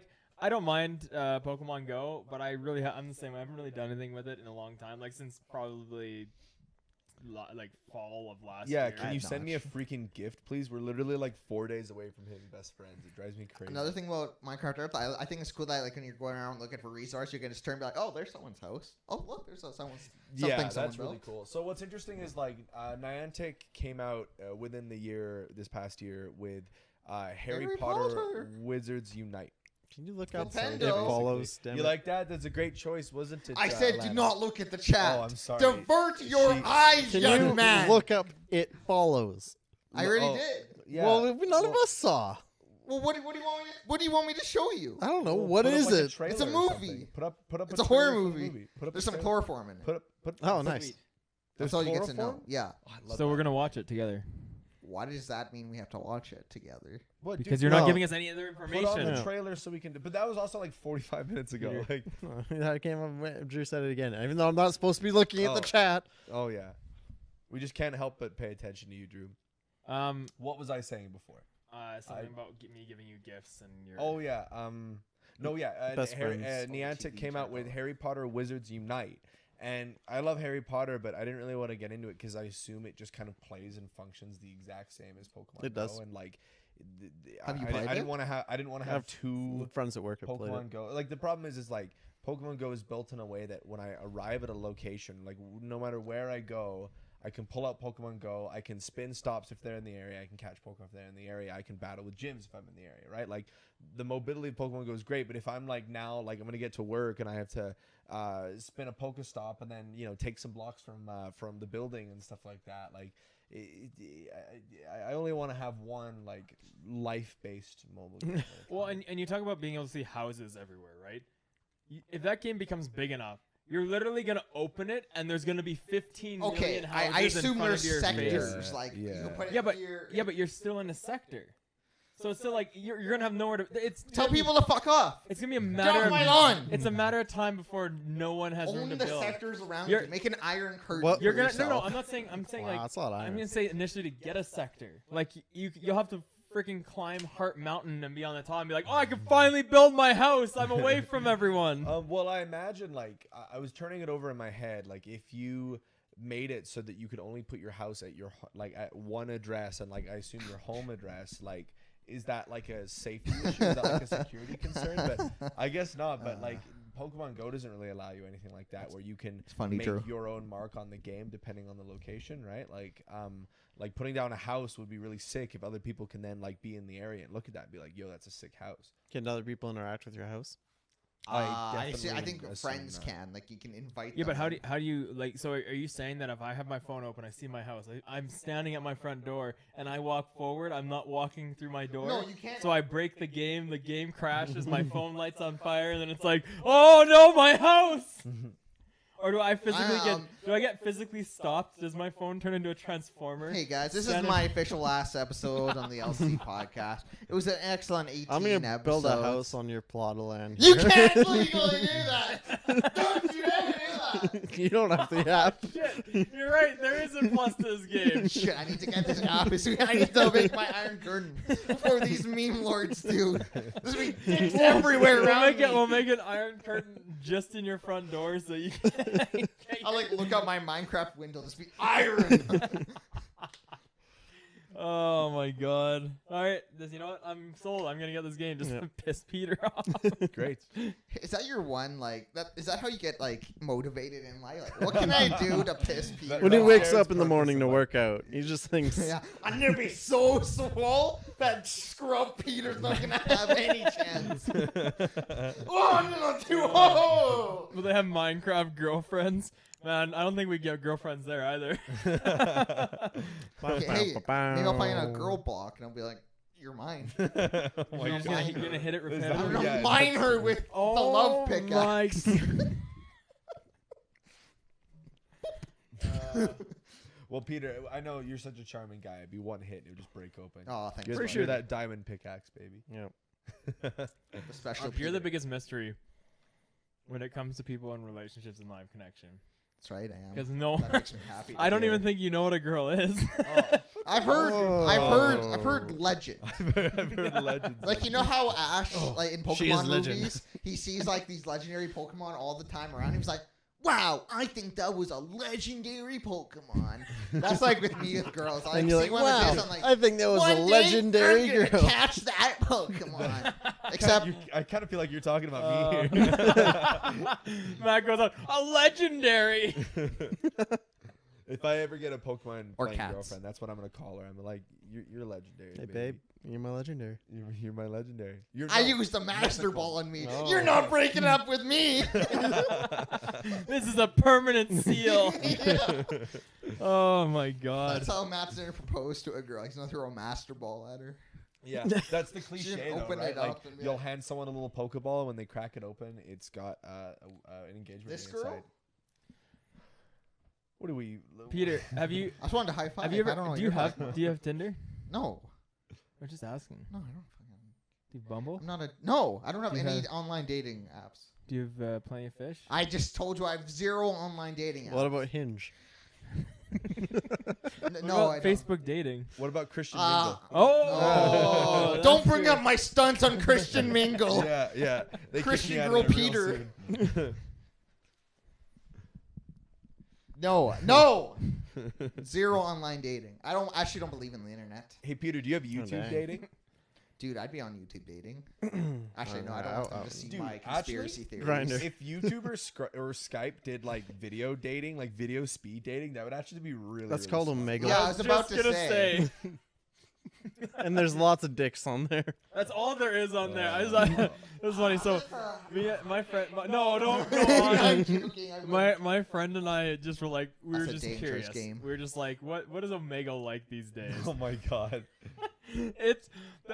Speaker 2: don't mind Pokemon Go, but I'm the same way. I haven't really done anything with it in a long time. Like since probably like fall of last year.
Speaker 4: Yeah, can you send me a freaking gift, please? We're literally like 4 days away from hitting best friends. It drives me crazy.
Speaker 1: Another thing about Minecraft Earth, I think it's cool that like when you're going around looking for resources, you can just turn and be like, oh, there's someone's house. Oh, look, there's someone's
Speaker 4: Yeah,
Speaker 1: someone
Speaker 4: that's really
Speaker 1: built.
Speaker 4: cool. So what's interesting is like Niantic came out within the year, this past year, with Harry Potter Wizards Unite.
Speaker 3: Can you look up
Speaker 1: Nintendo.
Speaker 3: It Follows? Damn
Speaker 4: You
Speaker 3: it.
Speaker 4: like that? That's a great choice, wasn't it?
Speaker 1: I said, do
Speaker 4: Lana?
Speaker 1: not look at the chat.
Speaker 4: Oh, I'm sorry.
Speaker 1: Divert your eyes,
Speaker 3: Can
Speaker 1: young
Speaker 3: you
Speaker 1: man.
Speaker 3: look up It Follows?
Speaker 1: I already
Speaker 4: Oh,
Speaker 1: did.
Speaker 4: Yeah.
Speaker 3: Well, none of us saw.
Speaker 1: Well, what do you want me? What do you want me to show you?
Speaker 3: I don't know.
Speaker 4: Well,
Speaker 3: What
Speaker 4: put up,
Speaker 3: is
Speaker 4: like,
Speaker 3: it?
Speaker 4: trailer
Speaker 1: It's a
Speaker 4: or
Speaker 1: movie.
Speaker 4: something. Put up.
Speaker 1: It's a
Speaker 4: trailer
Speaker 1: horror
Speaker 4: for the
Speaker 1: movie.
Speaker 4: Put up
Speaker 1: There's
Speaker 4: a
Speaker 1: some
Speaker 4: trailer.
Speaker 1: chloroform in it.
Speaker 4: Put.
Speaker 3: Oh, nice.
Speaker 1: That's all you get to know.
Speaker 4: chloroform?
Speaker 1: Yeah.
Speaker 4: Oh, I love
Speaker 2: So we're
Speaker 4: that.
Speaker 2: gonna watch it together
Speaker 1: Why does that mean we have to watch it together?
Speaker 4: What,
Speaker 2: because
Speaker 4: dude,
Speaker 2: you're not
Speaker 3: no.
Speaker 2: giving us any other
Speaker 4: put on
Speaker 2: information.
Speaker 4: the
Speaker 3: Yeah.
Speaker 4: trailer so we can. But that was also like 45 minutes ago.
Speaker 2: Peter.
Speaker 4: Like,
Speaker 3: That came up. Drew said it again. Even though I'm not supposed to be looking at the
Speaker 4: Oh.
Speaker 3: chat.
Speaker 4: oh yeah, we just can't help but pay attention to you, Drew. What was I saying before?
Speaker 2: Something about me giving you gifts and your.
Speaker 4: Oh yeah. No, yeah.
Speaker 3: Best friends.
Speaker 4: Niantic
Speaker 1: TV
Speaker 4: came out with
Speaker 1: channel.
Speaker 4: Harry Potter Wizards Unite, and I love Harry Potter, but I didn't really want to get into it because I assume it just kind of plays and functions the exact same as Pokemon
Speaker 3: It
Speaker 4: Go,
Speaker 3: does.
Speaker 4: and like,
Speaker 1: Have you
Speaker 4: I
Speaker 1: played
Speaker 4: didn't
Speaker 1: it?
Speaker 4: want to have. I didn't want to
Speaker 3: I
Speaker 4: have
Speaker 3: have
Speaker 4: two
Speaker 3: friends at work have played it.
Speaker 4: Pokemon Go. Like the problem is like Pokemon Go is built in a way that when I arrive at a location, like no matter where I go, I can pull out Pokemon Go. I can spin stops if they're in the area. I can catch Pokemon if they're in the area. I can battle with gyms if I'm in the area, right? Like the mobility of Pokemon Go is great, but if I'm like now, like I'm gonna get to work and I have to spin a Pokestop and then take some blocks from the building and stuff like that, like. I only want to have one like life-based mobile game.
Speaker 2: Well, and you talk about being able to see houses everywhere, right? If that game becomes big enough, you're literally gonna open it and there's gonna be 15
Speaker 1: Okay,
Speaker 2: million houses
Speaker 1: I
Speaker 2: in
Speaker 1: assume
Speaker 2: front
Speaker 1: there's
Speaker 2: of your
Speaker 1: sectors.
Speaker 2: face.
Speaker 1: Like you
Speaker 4: Yeah.
Speaker 1: can put it
Speaker 2: Yeah, but
Speaker 1: here.
Speaker 2: yeah, but you're still in a sector, so it's still like you're gonna have nowhere to. It's
Speaker 1: Tell
Speaker 2: gonna be-
Speaker 1: people to fuck off.
Speaker 2: It's gonna be a
Speaker 1: Get
Speaker 2: matter
Speaker 1: off
Speaker 2: of
Speaker 1: my lawn.
Speaker 2: It's a matter of time before no one has room
Speaker 1: Own
Speaker 2: to
Speaker 1: the
Speaker 2: build.
Speaker 1: sectors around
Speaker 2: You're-
Speaker 1: you. Make an iron curtain.
Speaker 3: What-
Speaker 2: You're
Speaker 1: for
Speaker 2: gonna
Speaker 1: yourself.
Speaker 2: no. I'm not saying. I'm saying
Speaker 3: Wow,
Speaker 2: like
Speaker 3: that's a lot of
Speaker 2: I'm
Speaker 3: iron.
Speaker 2: gonna say initially to get a sector. Like you'll have to freaking climb Heart Mountain and be on the top and be like, oh, I can finally build my house. I'm away from everyone.
Speaker 4: Well, I imagine like I was turning it over in my head. Like if you made it so that you could only put your house at your like at one address and like I assume your home address, like is that like a safety issue? Is that like a security concern? But I guess not. But like Pokemon Go doesn't really allow you anything like that where you can
Speaker 1: funny,
Speaker 4: make
Speaker 1: Drew.
Speaker 4: your own mark on the game depending on the location, right? Like putting down a house would be really sick if other people can then like be in the area and look at that and be like, yo, that's a sick house.
Speaker 3: Can other people interact with your house?
Speaker 1: I
Speaker 4: definitely
Speaker 1: think
Speaker 4: assume
Speaker 1: friends
Speaker 4: that.
Speaker 1: can. Like you can invite.
Speaker 2: Yeah, but
Speaker 1: them.
Speaker 2: how do you like? So are you saying that if I have my phone open, I see my house, I'm standing at my front door, and I walk forward, I'm not walking through my door.
Speaker 1: No, you can't.
Speaker 2: So I break the game crashes, my phone lights on fire, and then it's like, oh no, my house! Or do I physically get physically stopped? Does my phone turn into a transformer?
Speaker 1: Hey guys, this is
Speaker 2: Stand in-
Speaker 1: my official last episode on the LC podcast. It was an excellent 18
Speaker 3: I'm gonna
Speaker 1: episodes.
Speaker 3: build a house on your plot of land.
Speaker 1: You
Speaker 3: here.
Speaker 1: can't legally do that. Don't you ever do that.
Speaker 3: You don't have the app.
Speaker 2: Shit, you're right. There is a plus to this game.
Speaker 1: Shit, I need to get this app. I need to make my iron curtain before these meme lords do. There's gonna be dicks everywhere around me.
Speaker 2: We'll make an iron curtain just in your front door, so you can.
Speaker 1: I'll like look out my Minecraft window. Just be iron.
Speaker 2: Oh my god. All right, you know what? I'm sold. I'm gonna get this game just
Speaker 3: Yep.
Speaker 2: to piss Peter off.
Speaker 4: Great.
Speaker 1: Is that your one like that? Is that how you get like motivated in life? Like, what can I do to piss Peter
Speaker 3: When he
Speaker 1: off?
Speaker 3: wakes
Speaker 4: Jared's
Speaker 3: up in the
Speaker 4: purpose
Speaker 3: morning
Speaker 4: in
Speaker 3: to
Speaker 4: life.
Speaker 3: work out, he just thinks,
Speaker 1: Yeah, I'm gonna be so swole that scrub Peter's not gonna have any chance. Oh, I'm gonna do. Oh!
Speaker 2: Will they have Minecraft girlfriends? Man, I don't think we get girlfriends there either.
Speaker 1: Okay, hey, maybe I'll find a girl block and I'll be like, "You're mine."
Speaker 4: Oh
Speaker 2: You're
Speaker 4: my
Speaker 2: just
Speaker 4: God.
Speaker 2: gonna hit it
Speaker 4: Is that
Speaker 1: I'm
Speaker 2: repetitively.
Speaker 1: gonna
Speaker 4: Yeah,
Speaker 1: mine her with the love
Speaker 2: my
Speaker 1: pickaxe.
Speaker 4: Well, Peter, I know you're such a charming guy. It'd be one hit, it would just break open.
Speaker 1: Oh, thanks.
Speaker 4: You're,
Speaker 1: buddy.
Speaker 4: you're that diamond pickaxe, baby.
Speaker 3: Yep.
Speaker 1: The special.
Speaker 2: You're the
Speaker 1: Peter.
Speaker 2: biggest mystery when it comes to people in relationships and live connection.
Speaker 1: That's right, I am.
Speaker 2: Because no,
Speaker 1: That makes me happy. to
Speaker 2: I don't
Speaker 1: hear.
Speaker 2: even think you know what a girl is.
Speaker 1: I've heard legends.
Speaker 4: I've heard legends.
Speaker 1: Like, you know how Ash, like in
Speaker 3: she is
Speaker 1: Pokemon
Speaker 3: legend.
Speaker 1: movies, he sees like these legendary Pokemon all the time around. He was like, "Wow, I think that was a legendary Pokemon." That's like with me with girls. I
Speaker 3: And you're
Speaker 1: see
Speaker 3: like,
Speaker 1: one of
Speaker 3: wow,
Speaker 1: this, I'm like,
Speaker 3: I think that was
Speaker 1: "One
Speaker 3: a
Speaker 1: day
Speaker 3: legendary
Speaker 1: I'm gonna
Speaker 3: girl.
Speaker 1: catch that Pokemon." Except,
Speaker 4: I kind of feel like you're talking about me here.
Speaker 2: Matt goes on a legendary.
Speaker 4: If I ever get a Pokemon
Speaker 1: Or
Speaker 4: playing
Speaker 1: cats.
Speaker 4: girlfriend, that's what I'm gonna call her. I'm like, you're legendary.
Speaker 3: Hey,
Speaker 4: baby.
Speaker 3: babe, you're my legendary.
Speaker 4: You're my legendary. You're
Speaker 1: I
Speaker 4: no,
Speaker 1: used the Master Ball on me.
Speaker 3: Oh.
Speaker 1: You're not breaking up with me.
Speaker 2: This is a permanent seal.
Speaker 1: Yeah.
Speaker 2: Oh my god.
Speaker 1: That's how Matt's gonna propose to a girl. He's gonna throw a Master Ball at her.
Speaker 4: Yeah, that's the cliche
Speaker 1: Just
Speaker 4: though,
Speaker 1: open
Speaker 4: right?
Speaker 1: it
Speaker 4: Like
Speaker 1: up and be
Speaker 4: you'll
Speaker 1: like-
Speaker 4: hand someone a little Pokeball, and when they crack it open, it's got an engagement
Speaker 1: This
Speaker 4: ring
Speaker 1: girl?
Speaker 4: inside. What do we?
Speaker 2: Peter, have you
Speaker 1: I just wanted to high five.
Speaker 2: have you
Speaker 1: I
Speaker 2: ever
Speaker 1: don't know what
Speaker 2: do you
Speaker 1: you're
Speaker 2: have
Speaker 1: talking about.
Speaker 2: do you have Tinder?
Speaker 1: No,
Speaker 2: I'm just asking.
Speaker 1: no, I don't. Fucking,
Speaker 2: Do you Bumble?
Speaker 1: I'm not a. No, I don't have
Speaker 2: You
Speaker 1: any
Speaker 2: have-
Speaker 1: online dating apps.
Speaker 2: Do you have Plenty of Fish?
Speaker 1: I just told you I have 0 online dating apps.
Speaker 3: What about Hinge?
Speaker 2: What
Speaker 1: No,
Speaker 2: about
Speaker 1: I don't.
Speaker 2: Facebook dating?
Speaker 4: What about Christian
Speaker 1: Ah.
Speaker 4: Mingle?
Speaker 1: Oh,
Speaker 2: that's
Speaker 1: don't bring
Speaker 2: true.
Speaker 1: up my stunts on Christian Mingle.
Speaker 4: Yeah. They kick
Speaker 1: Christian
Speaker 4: me out
Speaker 1: girl
Speaker 4: of it real
Speaker 1: Peter.
Speaker 4: soon.
Speaker 1: No. 0 online dating. I actually don't believe in the internet.
Speaker 4: Hey Peter, do you have YouTube
Speaker 3: dang.
Speaker 4: dating?
Speaker 1: Dude, I'd be on YouTube dating. Actually, no, I don't
Speaker 3: I'll-
Speaker 1: want them
Speaker 3: I'll-
Speaker 1: to see
Speaker 4: Dude,
Speaker 1: my conspiracy theories.
Speaker 3: Grindr.
Speaker 4: If YouTube or Skype did like video dating, like video speed dating, that would actually be really.
Speaker 3: That's
Speaker 4: really
Speaker 3: called
Speaker 4: smart.
Speaker 3: Omega.
Speaker 1: Yeah, I was about
Speaker 2: just
Speaker 1: to
Speaker 2: gonna
Speaker 1: say.
Speaker 3: And there's lots of dicks on there.
Speaker 2: That's all there is on there. It was funny. So, my friend, no, don't go on.
Speaker 1: I'm joking.
Speaker 2: My friend and I just were like, we were
Speaker 1: That's a
Speaker 2: just
Speaker 1: dangerous
Speaker 2: curious.
Speaker 1: game.
Speaker 2: We were just like, what is Omega like these days?
Speaker 4: Oh my god.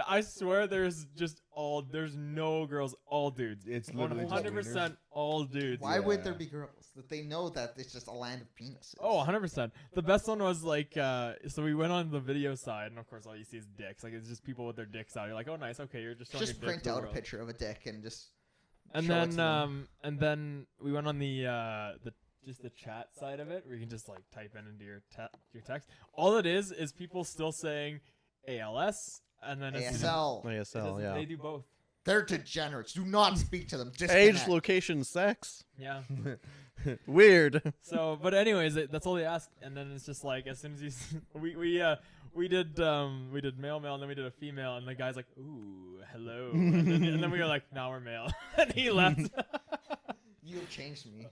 Speaker 2: I swear there's no girls, all dudes.
Speaker 4: It's literally just
Speaker 2: 100% all dudes.
Speaker 1: Why would
Speaker 4: Yeah.
Speaker 1: there be girls? That they know that it's just a land of penises.
Speaker 2: Oh, 100%. The best one was like, so we went on the video side, and of course all you see is dicks. Like, it's just people with their dicks out. You're like, oh, nice, okay, you're just showing
Speaker 1: just
Speaker 2: your dick
Speaker 1: print
Speaker 2: to the
Speaker 1: out a
Speaker 2: world.
Speaker 1: picture of a dick and just.
Speaker 2: And
Speaker 1: show it to
Speaker 2: then,
Speaker 1: them.
Speaker 2: we went on the just the chat side of it, where you can just like type in into your text. All it is people still saying ALS, and then it's-
Speaker 1: ASL.
Speaker 2: it
Speaker 3: ASL,
Speaker 2: doesn't-
Speaker 3: yeah.
Speaker 2: They do both.
Speaker 1: They're degenerates. Do not speak to them.
Speaker 3: Age,
Speaker 1: Disconnect.
Speaker 3: location, sex.
Speaker 2: Yeah.
Speaker 3: Weird.
Speaker 2: So, but anyways, that's all they ask, and then it's just like as soon as we did male, and then we did a female, and the guy's like, ooh, hello, and then we were like, now we're male, and he left.
Speaker 1: You have changed me.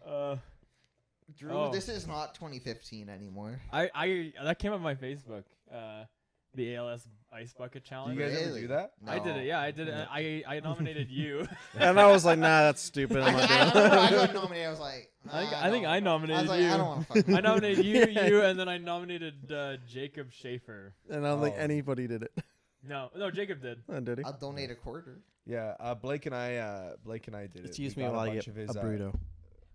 Speaker 1: Drew,
Speaker 2: oh.
Speaker 1: this is not 2015 anymore.
Speaker 2: I that came up on my Facebook, the ALS ice bucket
Speaker 4: Do
Speaker 2: challenge.
Speaker 4: you guys ever
Speaker 1: Really?
Speaker 4: do that?
Speaker 2: I did it. Yeah, I did it. I nominated you.
Speaker 3: And I was like, nah, that's stupid. I'm not doing
Speaker 1: I
Speaker 3: it.
Speaker 1: remember I got nominated. I was like,
Speaker 2: I think I
Speaker 1: no.
Speaker 2: nominated
Speaker 1: I was like,
Speaker 2: you.
Speaker 1: I don't want to fuck.
Speaker 2: I nominated you, and then I nominated Jacob Schaefer.
Speaker 3: And I don't think
Speaker 4: Oh.
Speaker 3: anybody did it.
Speaker 2: No, Jacob did.
Speaker 3: Oh, did he?
Speaker 1: I'll donate a quarter.
Speaker 4: Yeah, Blake and I did it.
Speaker 3: Excuse
Speaker 4: We
Speaker 3: me
Speaker 4: got
Speaker 3: while I
Speaker 4: bunch
Speaker 3: get
Speaker 4: of
Speaker 3: a
Speaker 4: his,
Speaker 3: burrito.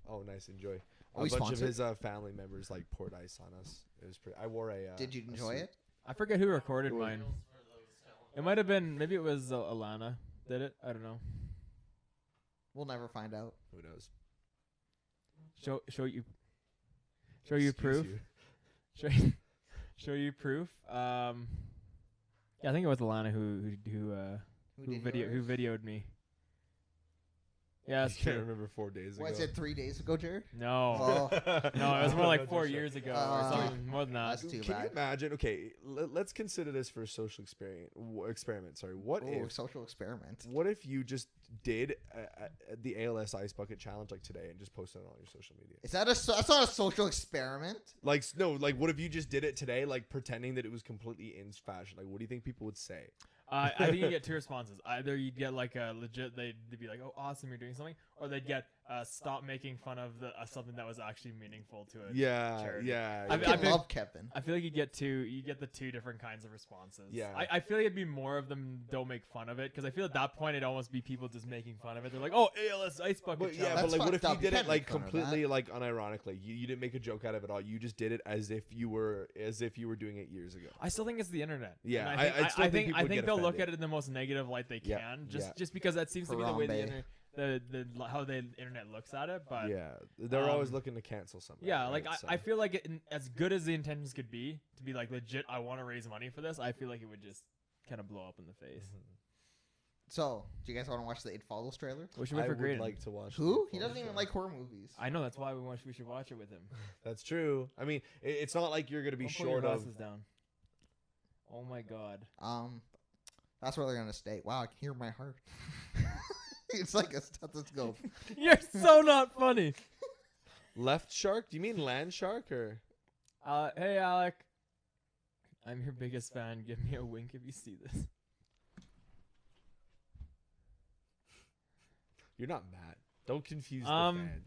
Speaker 4: Oh, nice, enjoy.
Speaker 1: Are we
Speaker 4: a bunch
Speaker 1: sponsored?
Speaker 4: of his family members like poured ice on us. It was pretty. I wore a.
Speaker 1: Did you
Speaker 4: a
Speaker 1: enjoy
Speaker 4: suit.
Speaker 1: it?
Speaker 2: I forget who recorded mine. It might have been, maybe it was Alana did it. I don't know.
Speaker 1: We'll never find out.
Speaker 4: Who knows?
Speaker 2: Show you
Speaker 4: Excuse
Speaker 2: proof.
Speaker 4: you.
Speaker 2: Show you proof. Yeah, I think it was Alana who
Speaker 1: did
Speaker 2: videoed
Speaker 1: yours?
Speaker 2: me. Yeah, that's
Speaker 4: I can't
Speaker 2: true.
Speaker 4: remember 4 days ago.
Speaker 1: Was it 3 days ago, Jared?
Speaker 2: No.
Speaker 1: Oh,
Speaker 2: No, it was more like 4 years ago or
Speaker 1: Uh,
Speaker 2: something. More than that.
Speaker 1: that's too
Speaker 4: Can you
Speaker 1: bad.
Speaker 4: imagine? Okay, let's consider this for a social experiment. Sorry, what
Speaker 1: Oh,
Speaker 4: if
Speaker 1: social experiment.
Speaker 4: what if you just did the ALS Ice Bucket Challenge like today and just posted it on your social media?
Speaker 1: Is that that's not a social experiment?
Speaker 4: Like no, like what if you just did it today, like pretending that it was completely in fashion? Like, what do you think people would say?
Speaker 2: I think you get two responses. Either you'd get like a legit, they'd be like, "Oh, awesome, you're doing something," or they'd get, "Stop making fun of the something that was actually meaningful to it."
Speaker 4: Yeah,
Speaker 2: charity.
Speaker 4: yeah.
Speaker 1: I,
Speaker 2: I
Speaker 1: can
Speaker 2: feel-
Speaker 1: love Kevin.
Speaker 2: I feel like you get the two different kinds of responses.
Speaker 4: Yeah.
Speaker 2: I feel like it'd be more of them don't make fun of it because I feel at that point it'd almost be people just making fun of it. They're like, "Oh, ALS Ice Bucket
Speaker 4: But yeah,
Speaker 2: Challenge."
Speaker 4: but
Speaker 1: That's
Speaker 4: like, what if
Speaker 1: fucked
Speaker 4: you
Speaker 1: up.
Speaker 4: did
Speaker 1: You
Speaker 4: it
Speaker 1: can't
Speaker 4: like
Speaker 1: make fun of
Speaker 4: completely like unironically? You didn't make a joke out of it all. You just did it as if you were doing it years ago.
Speaker 2: I still think it's the internet.
Speaker 4: Yeah,
Speaker 2: And
Speaker 4: I still think people
Speaker 2: I
Speaker 4: would
Speaker 2: think
Speaker 4: get
Speaker 2: they'll look
Speaker 4: offended.
Speaker 2: at it in the most negative light they
Speaker 4: Yeah,
Speaker 2: can,
Speaker 4: yeah.
Speaker 2: just because that seems to be the way the
Speaker 1: Harambe.
Speaker 2: internet, the how the internet looks at it. But
Speaker 4: Yeah, they're always
Speaker 2: um,
Speaker 4: looking to cancel something.
Speaker 2: yeah, like
Speaker 4: right? So-
Speaker 2: I feel like as good as the intentions could be to be like legit, I want to raise money for this. I feel like it would just kind of blow up in the face.
Speaker 1: So, do you guys want to watch the It Follows trailer?
Speaker 2: We should wait
Speaker 4: I
Speaker 2: for
Speaker 4: would
Speaker 2: Grayden.
Speaker 4: like to watch.
Speaker 1: Who?
Speaker 4: the
Speaker 1: He doesn't
Speaker 4: Falls
Speaker 1: even
Speaker 4: show.
Speaker 1: like horror movies.
Speaker 2: I know that's why we should watch it with him.
Speaker 4: That's true. I mean, it's not like you're gonna be
Speaker 2: Don't pull your
Speaker 4: short of.
Speaker 2: glasses down. Oh my god.
Speaker 1: That's where they're gonna stay. Wow, I can hear my heart. It's like a stethoscope.
Speaker 2: You're so not funny.
Speaker 4: Left shark? Do you mean land shark or?
Speaker 2: Hey Alec. I'm your biggest fan. Give me a wink if you see this.
Speaker 4: You're not Matt. Don't confuse
Speaker 2: Um,
Speaker 4: the fans.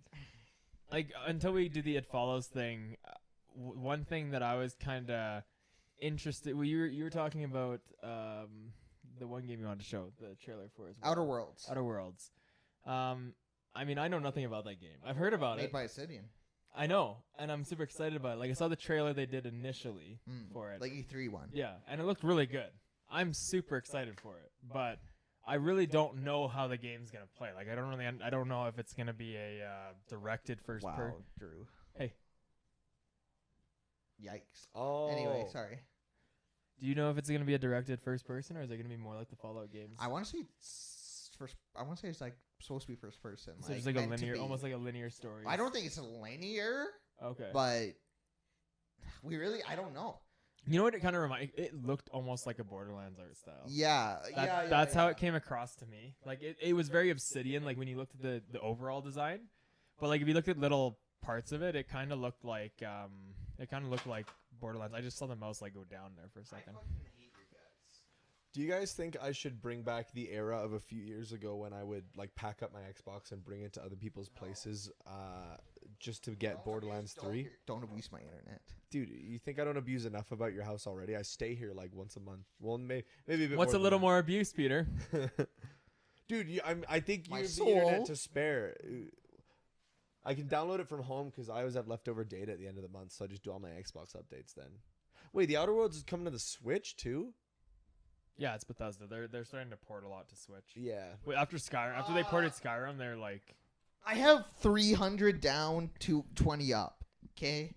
Speaker 2: Like until we do the It Follows thing, one thing that I was kind of interested. Well, you were talking about the one game you wanted to show the trailer for as well.
Speaker 1: Outer Worlds.
Speaker 2: Outer Worlds. I mean, I know nothing about that game. I've heard about
Speaker 1: Made
Speaker 2: it.
Speaker 1: by Obsidian.
Speaker 2: I know, and I'm super excited about it. Like I saw the trailer they did initially for it.
Speaker 1: Like E3 one.
Speaker 2: Yeah, and it looked really good. I'm super excited for it, but I really don't know how the game's gonna play. Like I don't know if it's gonna be a directed first
Speaker 1: Wow,
Speaker 2: person.
Speaker 1: Drew.
Speaker 2: Hey.
Speaker 1: Yikes.
Speaker 4: Oh.
Speaker 1: Anyway, sorry.
Speaker 2: Do you know if it's gonna be a directed first person or is it gonna be more like the Fallout games?
Speaker 1: I want to say first. I want to say it's like supposed to be first person.
Speaker 2: So just like a
Speaker 1: meant to
Speaker 2: linear,
Speaker 1: be.
Speaker 2: almost like a linear story.
Speaker 1: I don't think it's linear,
Speaker 2: Okay.
Speaker 1: but I don't know.
Speaker 2: You know what it kind of reminded? It looked almost like a Borderlands art style.
Speaker 1: Yeah,
Speaker 2: That's how it came across to me. Like it was very Obsidian. Like when you looked at the overall design, but like if you looked at little parts of it, it kind of looked like Borderlands. I just saw the mouse like go down there for a second.
Speaker 4: Do you guys think I should bring back the era of a few years ago when I would like pack up my Xbox and bring it to other people's places just to get Borderlands 3?
Speaker 1: Don't abuse my internet.
Speaker 4: Dude, you think I don't abuse enough about your house already? I stay here like once a month. Well, maybe a bit
Speaker 2: What's a
Speaker 4: more
Speaker 2: little
Speaker 4: than
Speaker 2: more abuse, Peter?
Speaker 4: that. Dude, I think you
Speaker 1: My
Speaker 4: have the
Speaker 1: soul.
Speaker 4: internet to spare. I can download it from home because I always have leftover data at the end of the month, so I just do all my Xbox updates then. Wait, the Outer Worlds is coming to the Switch too?
Speaker 2: Yeah, it's Bethesda. They're starting to port a lot to Switch.
Speaker 4: Yeah.
Speaker 2: Wait, after they ported Skyrim, they're like,
Speaker 1: I have 300 down to 20 up. Okay,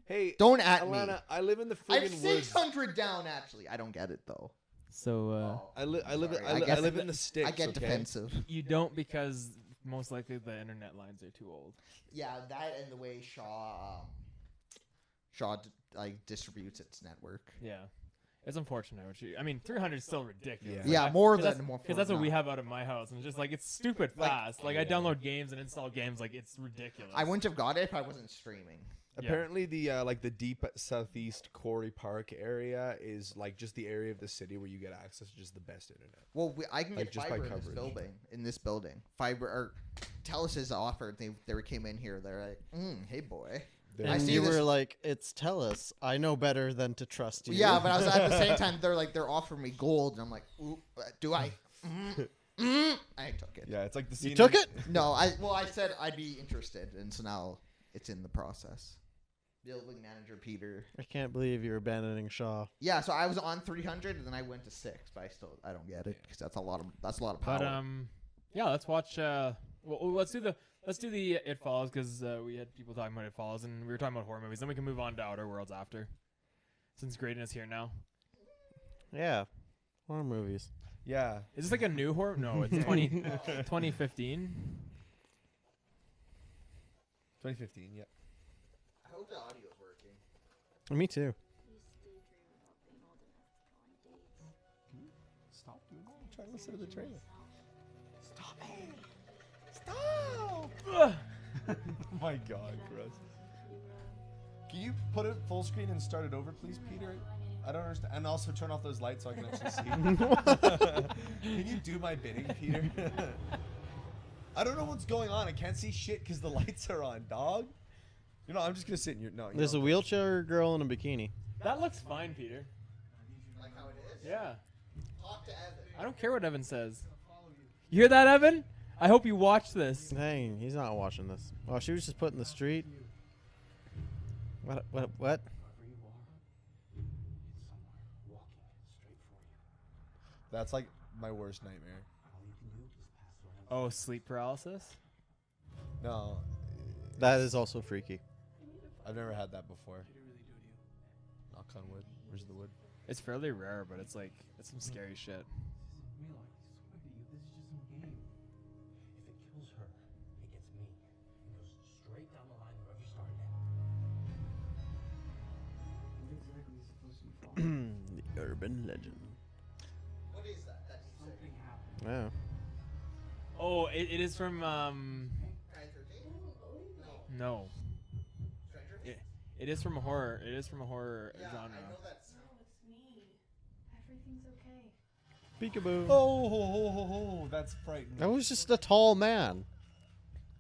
Speaker 4: Hey,
Speaker 1: don't at me.
Speaker 4: Alana, I live in the
Speaker 1: I have
Speaker 4: friggin' woods.
Speaker 1: 600 down. Actually, I don't get it though.
Speaker 2: so
Speaker 4: I live
Speaker 1: Sorry,
Speaker 4: I
Speaker 1: guess
Speaker 4: live in the sticks.
Speaker 1: I get
Speaker 4: okay?
Speaker 1: defensive.
Speaker 2: you don't because most likely the internet lines are too old.
Speaker 1: Yeah, that and the way Shaw like distributes its network.
Speaker 2: Yeah. It's unfortunate. I mean, 300 is still ridiculous.
Speaker 1: Yeah,
Speaker 2: Like,
Speaker 1: more
Speaker 2: 'cause
Speaker 1: than more.
Speaker 2: Because that's what we have out of my house, and it's just like it's stupid
Speaker 1: Like-
Speaker 2: fast. Like I download games and install games, like it's ridiculous.
Speaker 1: I wouldn't have got it if I wasn't streaming.
Speaker 2: Yeah.
Speaker 4: Apparently, the like the deep southeast Quarry Park area is like just the area of the city where you get access to just the best internet.
Speaker 1: Well, I can
Speaker 4: Like,
Speaker 1: get
Speaker 4: just by
Speaker 1: fiber in this
Speaker 4: coverage.
Speaker 1: building. In this building, fiber or Telus has offered. They came in here. They're like, hey boy.
Speaker 4: There-
Speaker 1: I
Speaker 3: And
Speaker 1: see
Speaker 3: you
Speaker 1: this-
Speaker 3: were like, "It's Telus. I know better than to trust you."
Speaker 1: Yeah, but I was at the same time. They're offering me gold, and I'm like, ooh, do I? I took it.
Speaker 4: Yeah, it's like the scene.
Speaker 3: you took it.
Speaker 1: No, I said I'd be interested, and so now it's in the process. Building manager Peter.
Speaker 3: I can't believe you're abandoning Shaw.
Speaker 1: Yeah, so I was on 300, and then I went to 6, but I don't get it because that's a lot of power.
Speaker 2: But yeah, let's watch. Well, let's do the It Follows because we had people talking about It Follows, and we were talking about horror movies. Then we can move on to Outer Worlds after, since Grayden is here now.
Speaker 3: Yeah, horror movies.
Speaker 4: Yeah.
Speaker 2: Is this like a new horror? No, it's 2015.
Speaker 4: 2015. Yeah.
Speaker 1: I hope the audio's working.
Speaker 3: Me too.
Speaker 4: Stop doing that. I'm trying to listen to the trailer. Stop it. Stop. Oh my God, Chris. Can you put it full screen and start it over, please, Peter? I don't understand. And also turn off those lights so I can actually see. Can you do my bidding, Peter? I don't know what's going on. I can't see shit because the lights are on, dog. You know, I'm just going to sit in your... No,
Speaker 3: There's a wheelchair girl in a bikini.
Speaker 2: That looks fine, Peter.
Speaker 1: Like how it is?
Speaker 2: Yeah.
Speaker 1: Talk to Evan.
Speaker 2: I don't care what Evan says. You hear that, Evan? I hope you watch this.
Speaker 3: Dang, he's not watching this. Oh, she was just put in the street. What?
Speaker 4: That's like my worst nightmare.
Speaker 2: Oh, sleep paralysis?
Speaker 4: No.
Speaker 3: That is also freaky.
Speaker 4: I've never had that before. Knock on wood. Where's the wood?
Speaker 2: It's fairly rare, but it's like, it's some scary shit.
Speaker 3: The urban legend.
Speaker 1: What is that? That's something happened.
Speaker 3: Yeah.
Speaker 2: Oh, it is from,
Speaker 1: Friday 13?
Speaker 2: no.
Speaker 1: Stranger Things?
Speaker 2: It is from a horror. It is from a horror
Speaker 1: Yeah,
Speaker 2: genre.
Speaker 1: I know that's...
Speaker 5: No, it's me. Everything's okay.
Speaker 3: Peekaboo.
Speaker 4: Oh, that's frightening.
Speaker 3: That was just a tall man.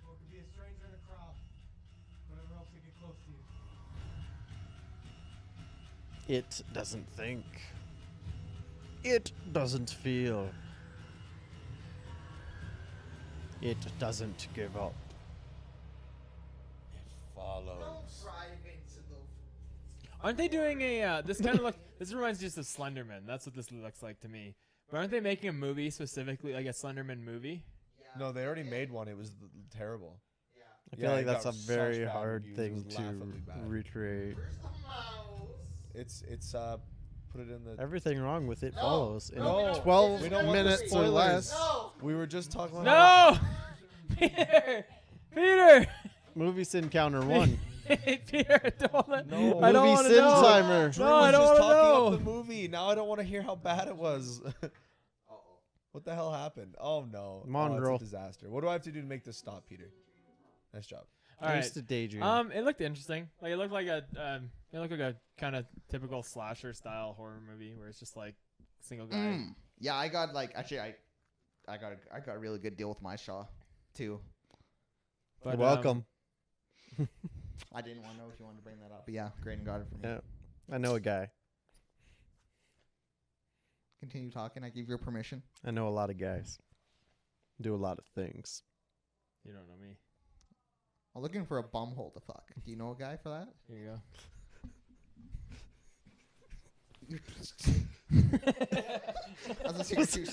Speaker 6: Or it could be a stranger in a crowd. Whatever else they get close to you.
Speaker 3: It doesn't think. It doesn't feel. It doesn't give up.
Speaker 4: Follows.
Speaker 1: Don't drive into the...
Speaker 2: Aren't they doing a, this kind of look, this reminds me just of Slenderman. That's what this looks like to me. But aren't they making a movie specifically, like a Slenderman movie?
Speaker 1: Yeah.
Speaker 4: No, they already made one. It was terrible.
Speaker 1: Yeah.
Speaker 3: I feel
Speaker 4: Yeah,
Speaker 3: like
Speaker 4: it
Speaker 3: that's
Speaker 4: got
Speaker 3: a very
Speaker 4: such bad
Speaker 3: hard
Speaker 4: reviews.
Speaker 3: thing
Speaker 4: It was
Speaker 3: to
Speaker 4: laughably bad.
Speaker 3: recreate.
Speaker 1: Where's the mouse?
Speaker 4: It's put it in the...
Speaker 3: Everything wrong with it
Speaker 1: No.
Speaker 3: follows in
Speaker 1: No, we don't-
Speaker 3: 12
Speaker 1: we don't want the
Speaker 3: minutes or
Speaker 4: spoilers.
Speaker 3: less.
Speaker 1: No!
Speaker 4: We were just talking about...
Speaker 2: No! Peter! Peter!
Speaker 3: Movie Sin Counter 1.
Speaker 2: Peter, I don't want to
Speaker 4: No.
Speaker 2: I don't
Speaker 3: Movie
Speaker 2: want to
Speaker 3: Sin
Speaker 2: know.
Speaker 3: Timer.
Speaker 4: Drew
Speaker 2: No,
Speaker 4: was
Speaker 2: I don't
Speaker 4: just
Speaker 2: want to
Speaker 4: talking
Speaker 2: know.
Speaker 4: up the movie. Now I don't want to hear how bad it was.
Speaker 1: Uh-oh.
Speaker 4: What the hell happened? Oh no.
Speaker 3: Come on,
Speaker 4: oh,
Speaker 3: girl.
Speaker 4: It's a disaster. What do I have to do to make this stop, Peter? Nice job.
Speaker 2: All
Speaker 3: I
Speaker 2: right.
Speaker 3: used to daydream.
Speaker 2: It looked interesting. Like it looked like a kind of typical slasher style horror movie where it's just like single guy.
Speaker 1: Yeah, I got like actually I got a really good deal with my Shaw too.
Speaker 2: But,
Speaker 3: You're welcome.
Speaker 1: I didn't want to know if you wanted to bring that up, but yeah, Grayden got it for me.
Speaker 3: Yeah. I know a guy.
Speaker 1: Continue talking. I give your permission.
Speaker 3: I know a lot of guys. Do a lot of things.
Speaker 2: You don't know me.
Speaker 1: I'm looking for a bumhole to fuck. Do you know a guy for that?
Speaker 2: Here you go.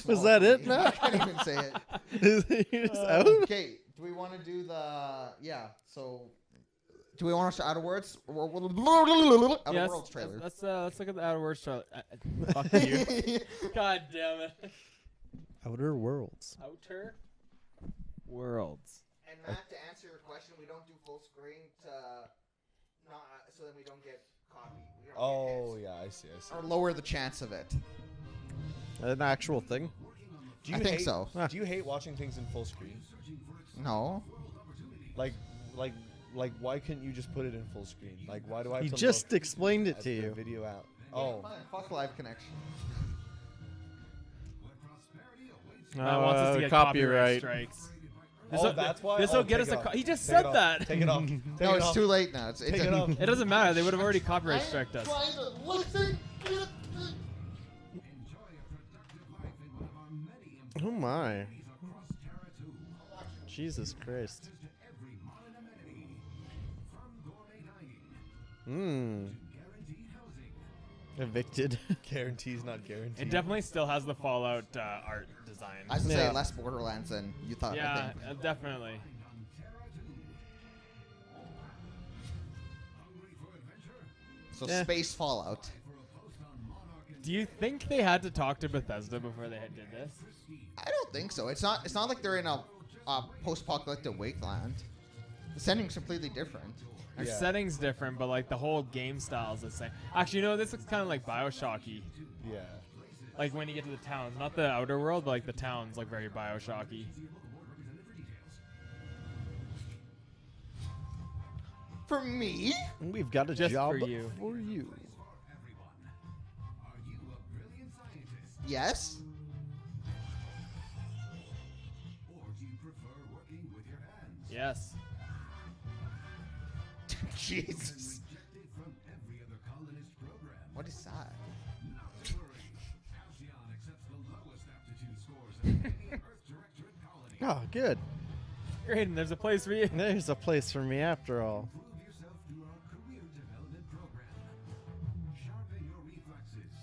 Speaker 3: Was that it,
Speaker 1: I
Speaker 3: Matt?
Speaker 1: can't even say it.
Speaker 3: You're just out?
Speaker 1: Okay, do we want to do the... Yeah, so... Do we want to Outer Worlds? Outer
Speaker 2: Yes,
Speaker 1: Worlds trailer.
Speaker 2: let's look at the Outer Worlds trailer. Fuck you. God damn it.
Speaker 3: Outer Worlds.
Speaker 2: Outer Worlds.
Speaker 1: And Matt, to answer your question, we don't do full screen to not so that we don't get copy. We don't
Speaker 4: Oh
Speaker 1: get
Speaker 4: yeah, I see.
Speaker 1: hits. Or lower the chance of it.
Speaker 3: An actual thing?
Speaker 4: Do you
Speaker 1: I think
Speaker 4: hate,
Speaker 1: so.
Speaker 4: Do you hate watching things in full screen?
Speaker 1: No.
Speaker 4: Like, why couldn't you just put it in full screen? Like, why do I have
Speaker 3: He
Speaker 4: to
Speaker 3: just
Speaker 4: look
Speaker 3: explained it
Speaker 4: at
Speaker 3: to
Speaker 4: the
Speaker 3: you.
Speaker 4: video out? Oh,
Speaker 1: Fine, fuck live connection.
Speaker 2: Matt wants us to get copyright strikes.
Speaker 4: that's why.
Speaker 2: This will
Speaker 4: Oh,
Speaker 2: get
Speaker 4: take
Speaker 2: us
Speaker 4: it
Speaker 2: a.
Speaker 4: off.
Speaker 2: He just
Speaker 4: Take it
Speaker 2: said
Speaker 4: off.
Speaker 2: that.
Speaker 4: Take it off. Take
Speaker 1: No,
Speaker 4: it
Speaker 1: it's
Speaker 4: off.
Speaker 1: too late now. It's
Speaker 4: Take it off.
Speaker 2: It doesn't matter. They would have already copyright striked us.
Speaker 1: Trying to listen.
Speaker 3: Oh my. Jesus Christ. Evicted.
Speaker 4: Guarantees not guaranteed.
Speaker 2: It definitely still has the Fallout art design.
Speaker 1: I was gonna
Speaker 3: Yeah.
Speaker 1: say less Borderlands than you thought. I
Speaker 2: Yeah,
Speaker 1: think.
Speaker 2: definitely.
Speaker 1: So
Speaker 3: Yeah.
Speaker 1: space Fallout.
Speaker 2: Do you think they had to talk to Bethesda before they did this?
Speaker 1: I don't think so. It's not like they're in a post-apocalyptic wasteland. The setting's completely different.
Speaker 2: Our
Speaker 4: Yeah.
Speaker 2: setting's different, but like the whole game style's the same. Actually, you know, this looks kind of like Bioshocky.
Speaker 4: Yeah.
Speaker 2: Like when you get to the towns, not the outer world, but like the towns, like very Bioshocky.
Speaker 1: For me?
Speaker 3: And we've got a
Speaker 2: Just
Speaker 3: job
Speaker 2: for you.
Speaker 3: for you.
Speaker 1: Yes.
Speaker 2: Yes.
Speaker 1: Jesus. What is that?
Speaker 3: Oh, good.
Speaker 2: Grayden, there's a place for you.
Speaker 3: There's a place for me after all.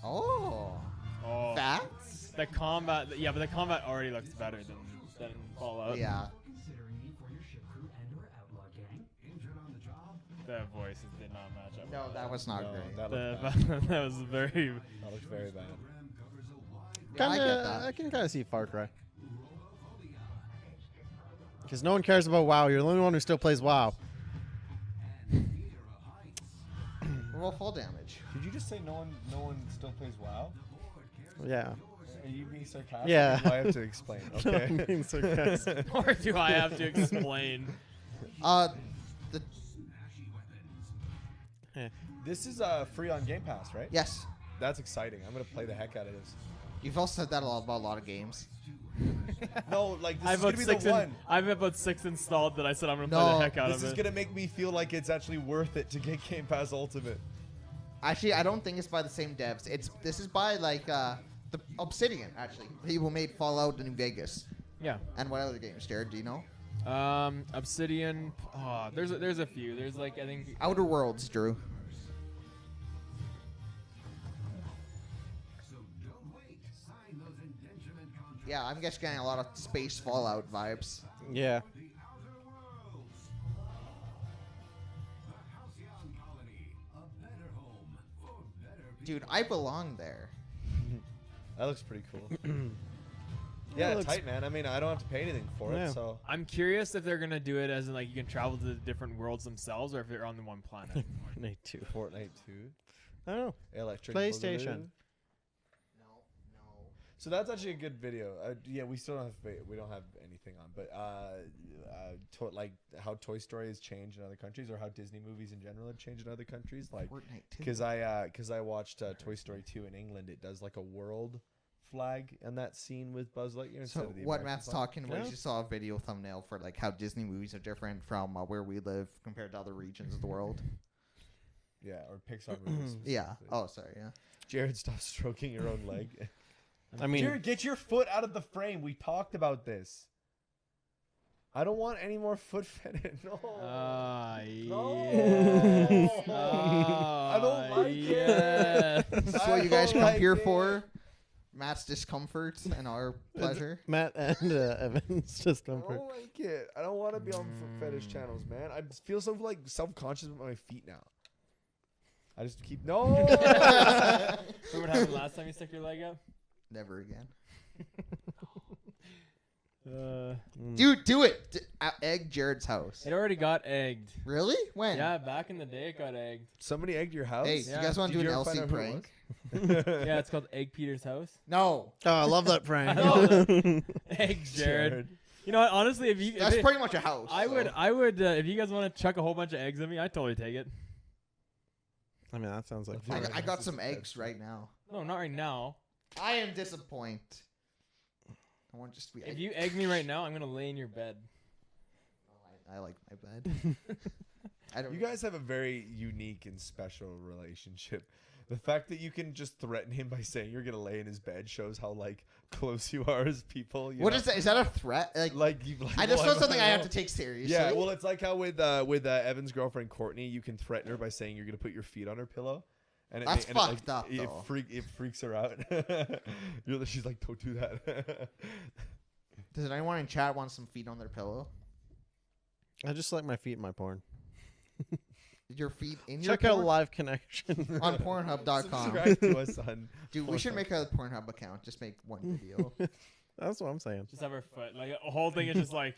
Speaker 1: Oh.
Speaker 2: Oh,
Speaker 1: Facts?
Speaker 2: the combat. Yeah, but the combat already looks better than Fallout.
Speaker 1: Yeah.
Speaker 2: The voices did not match up.
Speaker 1: No, that was not
Speaker 4: No,
Speaker 1: great.
Speaker 4: that
Speaker 2: The,
Speaker 4: looked bad.
Speaker 2: that was very.
Speaker 4: That looks very bad.
Speaker 1: Yeah, I get
Speaker 3: Kinda,
Speaker 1: that.
Speaker 3: I can kind of see Far Cry. Because no one cares about WoW. You're the only one who still plays WoW.
Speaker 1: Roll full damage.
Speaker 4: Did you just say no one still plays WoW?
Speaker 3: Yeah.
Speaker 4: Are you being sarcastic?
Speaker 3: Yeah.
Speaker 4: Or do I have to explain.
Speaker 3: No,
Speaker 4: Okay.
Speaker 3: I'm being sarcastic.
Speaker 2: Or do I have to explain?
Speaker 1: The
Speaker 4: This is free on Game Pass, right?
Speaker 1: yes.
Speaker 4: That's exciting. I'm gonna play the heck out of this.
Speaker 1: You've also said that about a lot of games.
Speaker 4: No, like this
Speaker 2: I
Speaker 4: is
Speaker 2: have
Speaker 4: gonna be
Speaker 2: about
Speaker 4: the
Speaker 2: six.
Speaker 4: one.
Speaker 2: I have about 6 installed that I said I'm gonna play
Speaker 1: No,
Speaker 2: the heck out
Speaker 4: This
Speaker 2: of
Speaker 4: is
Speaker 2: it.
Speaker 4: gonna make me feel like it's actually worth it to get Game Pass Ultimate.
Speaker 1: Actually, I don't think it's by the same devs. This is by like the Obsidian actually. People made Fallout and New Vegas.
Speaker 2: Yeah.
Speaker 1: And what other games, Jarrod? Do you know?
Speaker 2: Obsidian. Oh, there's a few. There's like I think.
Speaker 1: Outer Worlds, Drew. Yeah, I'm just getting a lot of space Fallout vibes.
Speaker 3: Yeah.
Speaker 1: Dude, I belong there.
Speaker 4: That looks pretty cool.
Speaker 3: Yeah,
Speaker 4: Yeah,
Speaker 3: it looks-
Speaker 4: tight, man. I mean, I don't have to pay anything for
Speaker 3: Yeah.
Speaker 4: it, so
Speaker 2: I'm curious if they're gonna do it as in like you can travel to the different worlds themselves, or if they're on the one planet.
Speaker 3: Fortnite 2.
Speaker 4: Fortnite 2,
Speaker 3: I don't know.
Speaker 4: Electric
Speaker 3: PlayStation.
Speaker 4: Boogaloo.
Speaker 1: No.
Speaker 4: So that's actually a good video. Yeah, we still don't have anything on, but like how Toy Story has changed in other countries, or how Disney movies in general have changed in other countries. Like,
Speaker 1: Fortnite too.
Speaker 4: because I watched Toy Story 2 in England. It does like a world flag in that scene with Buzz Lightyear instead
Speaker 1: So
Speaker 4: of the
Speaker 1: what
Speaker 4: American
Speaker 1: Matt's
Speaker 4: flag.
Speaker 1: talking about,
Speaker 3: Yeah.
Speaker 1: you just saw a video thumbnail for like how Disney movies are different from where we live compared to other regions of the world.
Speaker 4: Yeah, or Pixar movies.
Speaker 1: Yeah.
Speaker 4: specifically.
Speaker 1: Oh, sorry. Yeah.
Speaker 4: Jared, stop stroking your own leg.
Speaker 3: I mean,
Speaker 4: Jared, get your foot out of the frame. We talked about this. I don't want any more foot fetish. No.
Speaker 2: Ah,
Speaker 4: No.
Speaker 2: yes.
Speaker 4: I don't like it.
Speaker 2: yes.
Speaker 1: That's
Speaker 4: I
Speaker 1: what you guys
Speaker 4: don't
Speaker 1: come
Speaker 4: like
Speaker 1: here
Speaker 4: it.
Speaker 1: for. Matt's discomfort and our pleasure.
Speaker 3: Matt and Evan's just
Speaker 4: I
Speaker 3: comfort.
Speaker 4: don't like it. I don't want to be on foot fetish channels, man. I feel so like self-conscious about my feet now. I just keep no.
Speaker 2: Remember what happened last time you stuck your leg up?
Speaker 1: Never again.
Speaker 2: Dude,
Speaker 1: Do it. Egg Jared's house.
Speaker 2: it already got egged.
Speaker 1: Really? When?
Speaker 2: Yeah, back in the day it got egged.
Speaker 4: Somebody egged your house.
Speaker 1: Hey,
Speaker 2: Yeah.
Speaker 1: you guys want to
Speaker 4: Did
Speaker 1: do
Speaker 4: you
Speaker 1: an
Speaker 4: ever find
Speaker 1: LC
Speaker 4: out who it
Speaker 1: prank?
Speaker 2: Yeah, it's called Egg Peter's house.
Speaker 1: No.
Speaker 3: Oh, I love that prank.
Speaker 2: I love Egg Jared. You know what? Honestly, if you,
Speaker 1: That's
Speaker 2: if it-
Speaker 1: pretty much a house.
Speaker 2: I
Speaker 1: so.
Speaker 2: would. If you guys want to chuck a whole bunch of eggs at me, I'd totally take it.
Speaker 3: I mean, that sounds like
Speaker 1: I,
Speaker 3: fun.
Speaker 1: I got some eggs right now.
Speaker 2: No, not right now.
Speaker 1: I am disappointed. I want just to be.
Speaker 2: If you egg me right now, I'm gonna lay in your bed.
Speaker 1: I like my bed. I don't.
Speaker 4: You guys have a very unique and special relationship. The fact that you can just threaten him by saying you're gonna lay in his bed shows how like close you are as people. You
Speaker 1: What
Speaker 4: know?
Speaker 1: is that? Is that a threat? Like,
Speaker 4: you?
Speaker 1: I just
Speaker 4: well,
Speaker 1: know something I have
Speaker 4: know.
Speaker 1: to take seriously.
Speaker 4: Yeah, well, it's like how with Evan's girlfriend Courtney, you can threaten her by saying you're gonna put your feet on her pillow, and
Speaker 1: That's
Speaker 4: it
Speaker 1: fucked up,
Speaker 4: It
Speaker 1: though.
Speaker 4: freaks her out. She's like, don't do that.
Speaker 1: Does anyone in chat want some feet on their pillow?
Speaker 3: I just like my feet in my porn.
Speaker 1: Your feet in your
Speaker 3: Check out
Speaker 1: porn?
Speaker 3: Live Connection.
Speaker 1: on Pornhub.com.
Speaker 4: Subscribe to us, son.
Speaker 1: Dude, we should make a Pornhub account. Just make one video.
Speaker 3: That's what I'm saying.
Speaker 2: Just have her foot. Like the whole thing is just like.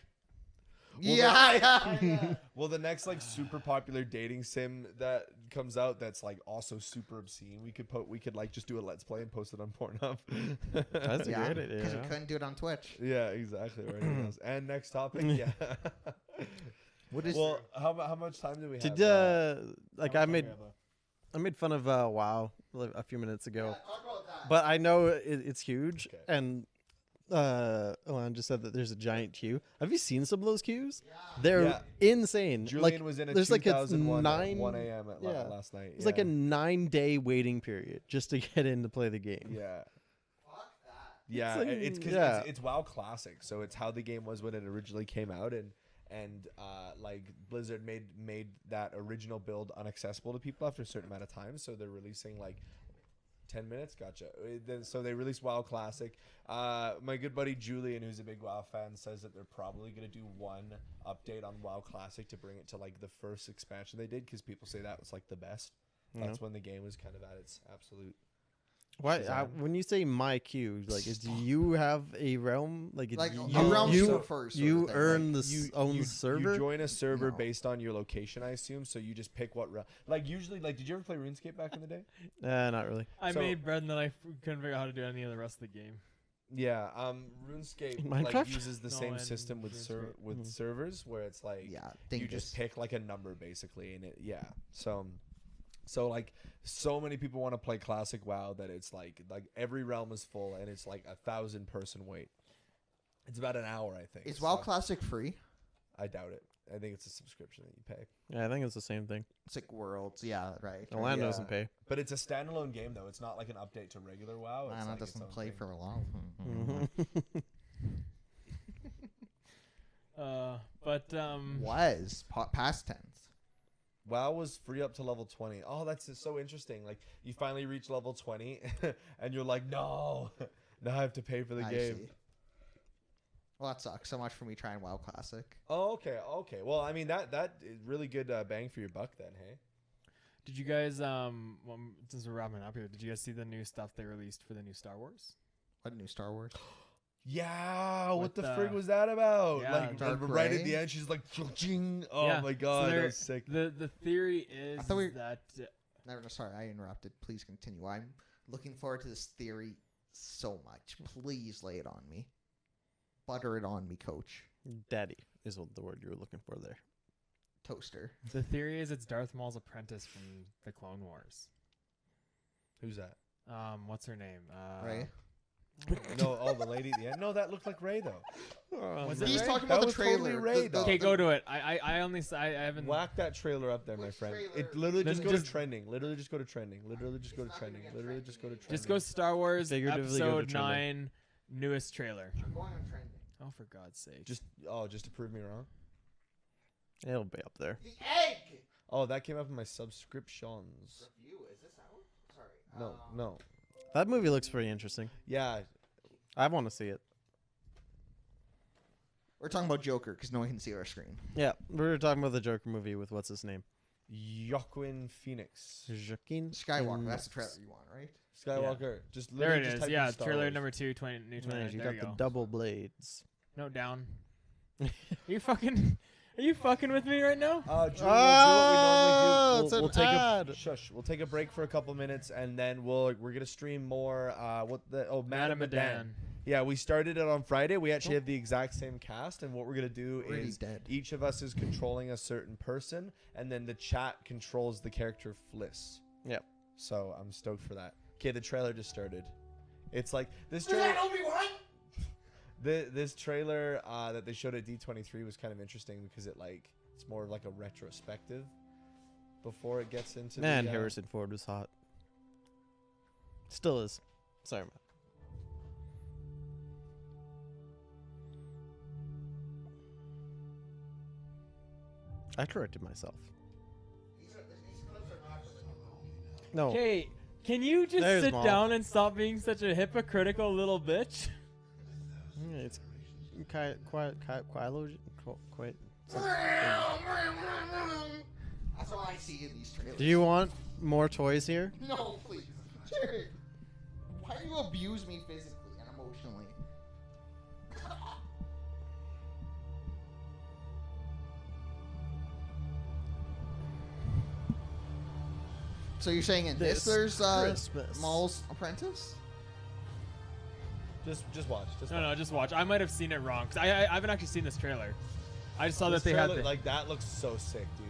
Speaker 1: Yeah.
Speaker 4: Well, the next like super popular dating sim that comes out that's like also super obscene. We could like just do a let's play and post it on Pornhub.
Speaker 3: That's a
Speaker 1: Yeah,
Speaker 3: great idea.
Speaker 1: because we
Speaker 3: yeah.
Speaker 1: couldn't do it on Twitch.
Speaker 4: Yeah, exactly. Or anything else. And next topic, yeah.
Speaker 1: What is
Speaker 4: Well, how much time do we have?
Speaker 3: Did like
Speaker 2: How
Speaker 3: I
Speaker 2: much time
Speaker 3: made
Speaker 2: we have left?
Speaker 3: I made fun of WoW like, a few minutes ago,
Speaker 1: talk about that.
Speaker 3: but I know it's huge,
Speaker 4: Okay.
Speaker 3: and Alan just said that there's a giant queue. Have you seen some of those queues? They're
Speaker 4: Yeah.
Speaker 3: insane.
Speaker 4: Julian
Speaker 3: like,
Speaker 4: was in a
Speaker 3: there's like a
Speaker 4: 2001 at
Speaker 3: 9
Speaker 4: 1 a.m. at
Speaker 3: yeah.
Speaker 4: last night.
Speaker 3: It's like a 9-day waiting period just to get in to play the game.
Speaker 4: Yeah.
Speaker 1: Fuck that.
Speaker 4: Yeah,
Speaker 3: like-
Speaker 4: it's because
Speaker 3: yeah.
Speaker 4: it's WoW Classic, so it's how the game was when it originally came out, and like Blizzard made that original build unaccessible to people after a certain amount of time, so they're releasing like 10 minutes. Gotcha. So they released WoW Classic. My good buddy Julian, who's a big WoW fan, says that they're probably gonna do one update on WoW Classic to bring it to like the first expansion they did, because people say that was like the best.
Speaker 3: Yeah.
Speaker 4: That's when the game was kind of at its absolute.
Speaker 3: Why?
Speaker 4: Shazam.
Speaker 3: When you say my queue, like, do you have a realm? Like,
Speaker 1: Like,
Speaker 3: you,
Speaker 1: a realm
Speaker 3: you,
Speaker 1: server sort
Speaker 3: you
Speaker 1: of thing,
Speaker 3: earn
Speaker 1: like,
Speaker 3: the own server.
Speaker 4: You join a server
Speaker 1: No.
Speaker 4: based on your location, I assume. So you just pick what like usually, like, did you ever play RuneScape back in the day?
Speaker 3: Not really.
Speaker 2: I
Speaker 4: So-
Speaker 2: made bread and then I couldn't figure out how to do any of the rest of the game.
Speaker 4: Yeah, RuneScape like
Speaker 3: Minecraft?
Speaker 4: uses the
Speaker 2: No,
Speaker 4: same
Speaker 2: and
Speaker 4: system with
Speaker 2: RuneScape.
Speaker 4: servers where it's like
Speaker 1: Yeah,
Speaker 4: you
Speaker 1: dangerous.
Speaker 4: just pick like a number basically, and so like so many people want to play classic WoW that it's like every realm is full and it's like 1,000 person wait. It's about an hour, I think.
Speaker 1: Is WoW
Speaker 4: so
Speaker 1: Classic free?
Speaker 4: I doubt it. I think it's a subscription that you pay.
Speaker 3: Yeah, I think it's the same thing.
Speaker 1: It's like Worlds. Yeah, right.
Speaker 3: Alan
Speaker 4: Yeah.
Speaker 3: doesn't pay.
Speaker 4: But it's a standalone game though. It's not like an update to regular WoW. It's
Speaker 1: Lana
Speaker 4: like its
Speaker 1: doesn't
Speaker 4: own
Speaker 1: play
Speaker 4: thing.
Speaker 1: for a long. Was past tense.
Speaker 4: WoW was free up to level 20. Oh, that's just so interesting. Like you finally reach level 20 and you're like, no, now I have to pay for the
Speaker 1: I
Speaker 4: game.
Speaker 1: see. Well, that sucks. So much for me trying WoW Classic.
Speaker 4: Oh, okay. Well, I mean that is really good bang for your buck then, hey?
Speaker 2: Did you guys well, since we're wrapping up here, did you guys see the new stuff they released for the new Star Wars?
Speaker 1: What new Star Wars?
Speaker 4: Yeah, what
Speaker 2: With
Speaker 4: the
Speaker 2: the-
Speaker 4: frig was that about?
Speaker 2: Yeah,
Speaker 4: like
Speaker 1: Dark
Speaker 4: right at
Speaker 1: Ray?
Speaker 4: the end, she's like, "Ching." Oh
Speaker 2: Yeah,
Speaker 4: my
Speaker 2: so
Speaker 4: god, that
Speaker 2: they're-
Speaker 4: was sick.
Speaker 2: The theory is
Speaker 1: thought we-
Speaker 2: that
Speaker 1: No, sorry, I interrupted. Please continue. I'm looking forward to this theory so much. Please lay it on me. Butter it on me, coach.
Speaker 3: Daddy is what the word you were looking for there.
Speaker 1: Toaster.
Speaker 2: the theory is it's Darth Maul's apprentice from the Clone Wars.
Speaker 4: Who's that?
Speaker 2: What's her name?
Speaker 1: Right?
Speaker 4: No, the lady at the end. No, that looked like Ray though.
Speaker 2: Was it
Speaker 1: He's
Speaker 2: Ray?
Speaker 1: talking
Speaker 4: That
Speaker 1: about the
Speaker 4: was totally
Speaker 1: trailer.
Speaker 4: Ray, though.
Speaker 2: Okay, go to it. I haven't.
Speaker 4: Whack that trailer up there, my
Speaker 1: Which
Speaker 4: friend.
Speaker 1: trailer?
Speaker 4: It literally
Speaker 2: Then
Speaker 4: just go
Speaker 2: just-
Speaker 4: to trending. Literally just go to trending. Literally just go to trending. Literally just go to trending.
Speaker 2: Just go Star Wars
Speaker 3: Figuratively go to
Speaker 2: Episode
Speaker 3: trending.
Speaker 2: 9 newest trailer.
Speaker 1: I'm going on trending.
Speaker 2: Oh, for God's sake!
Speaker 4: just to prove me wrong.
Speaker 3: It'll be up there.
Speaker 1: The egg!
Speaker 4: Oh, that came up in my subscriptions.
Speaker 1: Review, is this out? Sorry.
Speaker 4: No.
Speaker 3: That movie looks pretty interesting.
Speaker 4: Yeah,
Speaker 3: I want to see it.
Speaker 1: We're talking about Joker because no one can see our screen.
Speaker 3: Yeah, we were talking about the Joker movie with what's his name?
Speaker 4: Joaquin Phoenix.
Speaker 3: Joaquin
Speaker 1: Skywalker. That's the
Speaker 3: Phoenix.
Speaker 1: trailer you want, right?
Speaker 4: Skywalker. Just
Speaker 2: There
Speaker 4: literally
Speaker 2: it
Speaker 4: just
Speaker 2: is.
Speaker 4: type in
Speaker 2: Yeah,
Speaker 4: Star
Speaker 2: trailer
Speaker 4: Wars.
Speaker 2: number 2, 20, new 20.
Speaker 3: Yeah, you
Speaker 2: There
Speaker 3: got
Speaker 2: you
Speaker 3: the
Speaker 2: go.
Speaker 3: double blades.
Speaker 2: No, down. Are you fucking with me right now?
Speaker 4: Drew,
Speaker 3: Oh,
Speaker 4: we'll do what we normally do.
Speaker 3: it's an
Speaker 4: We'll take
Speaker 3: ad.
Speaker 4: a shush. We'll take a break for a couple minutes, and then we're gonna stream more. Madame Medan. Yeah, we started it on Friday. We actually have the exact same cast, and what we're gonna do
Speaker 1: Already
Speaker 4: is
Speaker 1: dead.
Speaker 4: each of us is controlling a certain person, and then the chat controls the character Fliss.
Speaker 3: Yep.
Speaker 4: So I'm stoked for that. Okay, the trailer just started. It's like this trailer.
Speaker 1: Obi-Wan?
Speaker 4: This trailer that they showed at D23 was kind of interesting because it's more of like a retrospective before it gets into
Speaker 3: Man,
Speaker 4: the,
Speaker 3: Harrison Ford was hot. Still is. Sorry, man. I corrected myself. No.
Speaker 2: Okay, can you just
Speaker 3: There's
Speaker 2: sit
Speaker 3: Maul.
Speaker 2: down and stop being such a hypocritical little bitch?
Speaker 3: Yeah, it's quite.
Speaker 1: That's all I see in these trailers.
Speaker 3: Do you want more toys here?
Speaker 1: No, please. Jarrod, why do you abuse me physically and emotionally? So you're saying in this
Speaker 3: This
Speaker 1: there's
Speaker 3: Christmas.
Speaker 1: Maul's apprentice?
Speaker 4: Just watch.
Speaker 2: No, just watch. I might have seen it wrong. 'Cause I haven't actually seen this trailer. I just saw
Speaker 4: This
Speaker 2: that they had
Speaker 4: trailer,
Speaker 2: the,
Speaker 4: like that looks so sick, dude.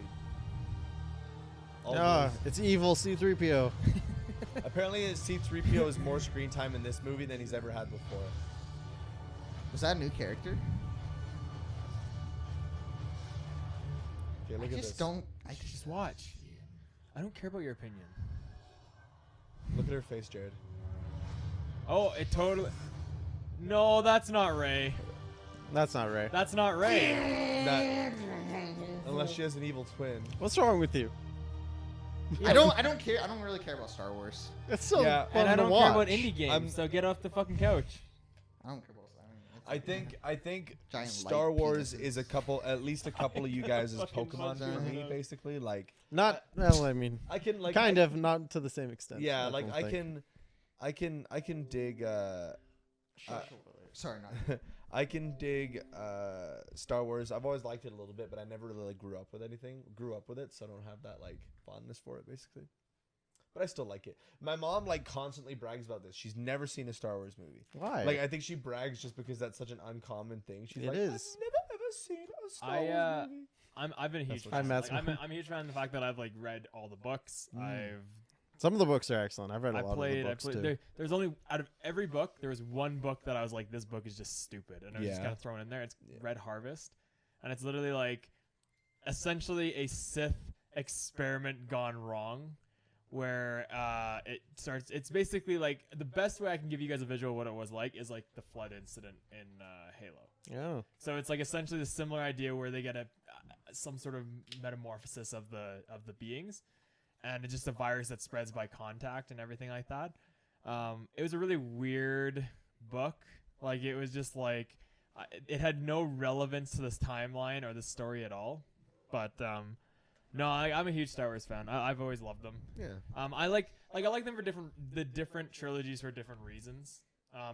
Speaker 4: All
Speaker 3: Ah,
Speaker 4: those-
Speaker 3: it's evil C-3PO.
Speaker 4: Apparently, C-3PO has more screen time in this movie than he's ever had before.
Speaker 1: Was that a new character?
Speaker 4: Okay, look
Speaker 1: I
Speaker 4: at
Speaker 1: just
Speaker 4: this.
Speaker 1: don't.
Speaker 2: just watch. I don't care about your opinion.
Speaker 4: Look at her face, Jared.
Speaker 2: Oh, it totally. No, that's not Ray.
Speaker 3: That's not right.
Speaker 2: That's not Ray.
Speaker 4: That, unless she has an evil twin.
Speaker 3: What's wrong with you?
Speaker 1: I don't care. I don't really care about Star Wars.
Speaker 3: It's so
Speaker 4: Yeah,
Speaker 3: fun
Speaker 2: And I
Speaker 3: to
Speaker 2: don't
Speaker 3: watch.
Speaker 2: care about indie games,
Speaker 4: I'm-
Speaker 2: so get off the fucking couch.
Speaker 1: I don't care about.
Speaker 4: I think
Speaker 1: Giant
Speaker 4: Star
Speaker 1: light
Speaker 4: Wars
Speaker 1: penises.
Speaker 4: is at least a couple of you guys as
Speaker 2: Fucking
Speaker 4: Pokemon for
Speaker 1: buzzard.
Speaker 4: me, basically. Like,
Speaker 3: Not. Well, I mean,
Speaker 4: I can like
Speaker 3: kind of, not to the same extent.
Speaker 4: Yeah,
Speaker 3: I
Speaker 4: like
Speaker 3: don't
Speaker 4: I
Speaker 3: think.
Speaker 4: can dig.
Speaker 1: Sorry, not.
Speaker 4: I can dig Star Wars. I've always liked it a little bit, but I never really like grew up with it, so I don't have that like fondness for it, basically. But I still like it. My mom like constantly brags about this. She's never seen a Star Wars movie.
Speaker 3: Why?
Speaker 4: Like I think she brags just because that's such an uncommon thing. She's
Speaker 3: It
Speaker 4: like,
Speaker 3: is.
Speaker 4: I've never ever seen a Star Wars movie.
Speaker 2: I've been a huge
Speaker 4: That's what
Speaker 2: fan.
Speaker 3: she
Speaker 2: Like,
Speaker 3: said.
Speaker 2: I'm a huge fan of the fact that I've like read all the books.
Speaker 3: Some of the books are excellent. I've read a
Speaker 2: I
Speaker 3: lot
Speaker 2: played.
Speaker 3: of the books too.
Speaker 2: There's only out of every book, there was one book that I was like, this book is just stupid, and I was just
Speaker 4: Yeah.
Speaker 2: kind of thrown in there. It's Red Harvest, and it's literally like, essentially a Sith experiment gone wrong, where it starts. It's basically like the best way I can give you guys a visual of what it was like is like the flood incident in Halo.
Speaker 3: Yeah.
Speaker 2: So it's like essentially the similar idea where they get some sort of metamorphosis of the beings, and it's just a virus that spreads by contact and everything like that. It was a really weird book. Like it was just like it had no relevance to this timeline or this story at all. But no, I'm a huge Star Wars fan. I've always loved them.
Speaker 4: Yeah.
Speaker 2: I like them for different trilogies for different reasons.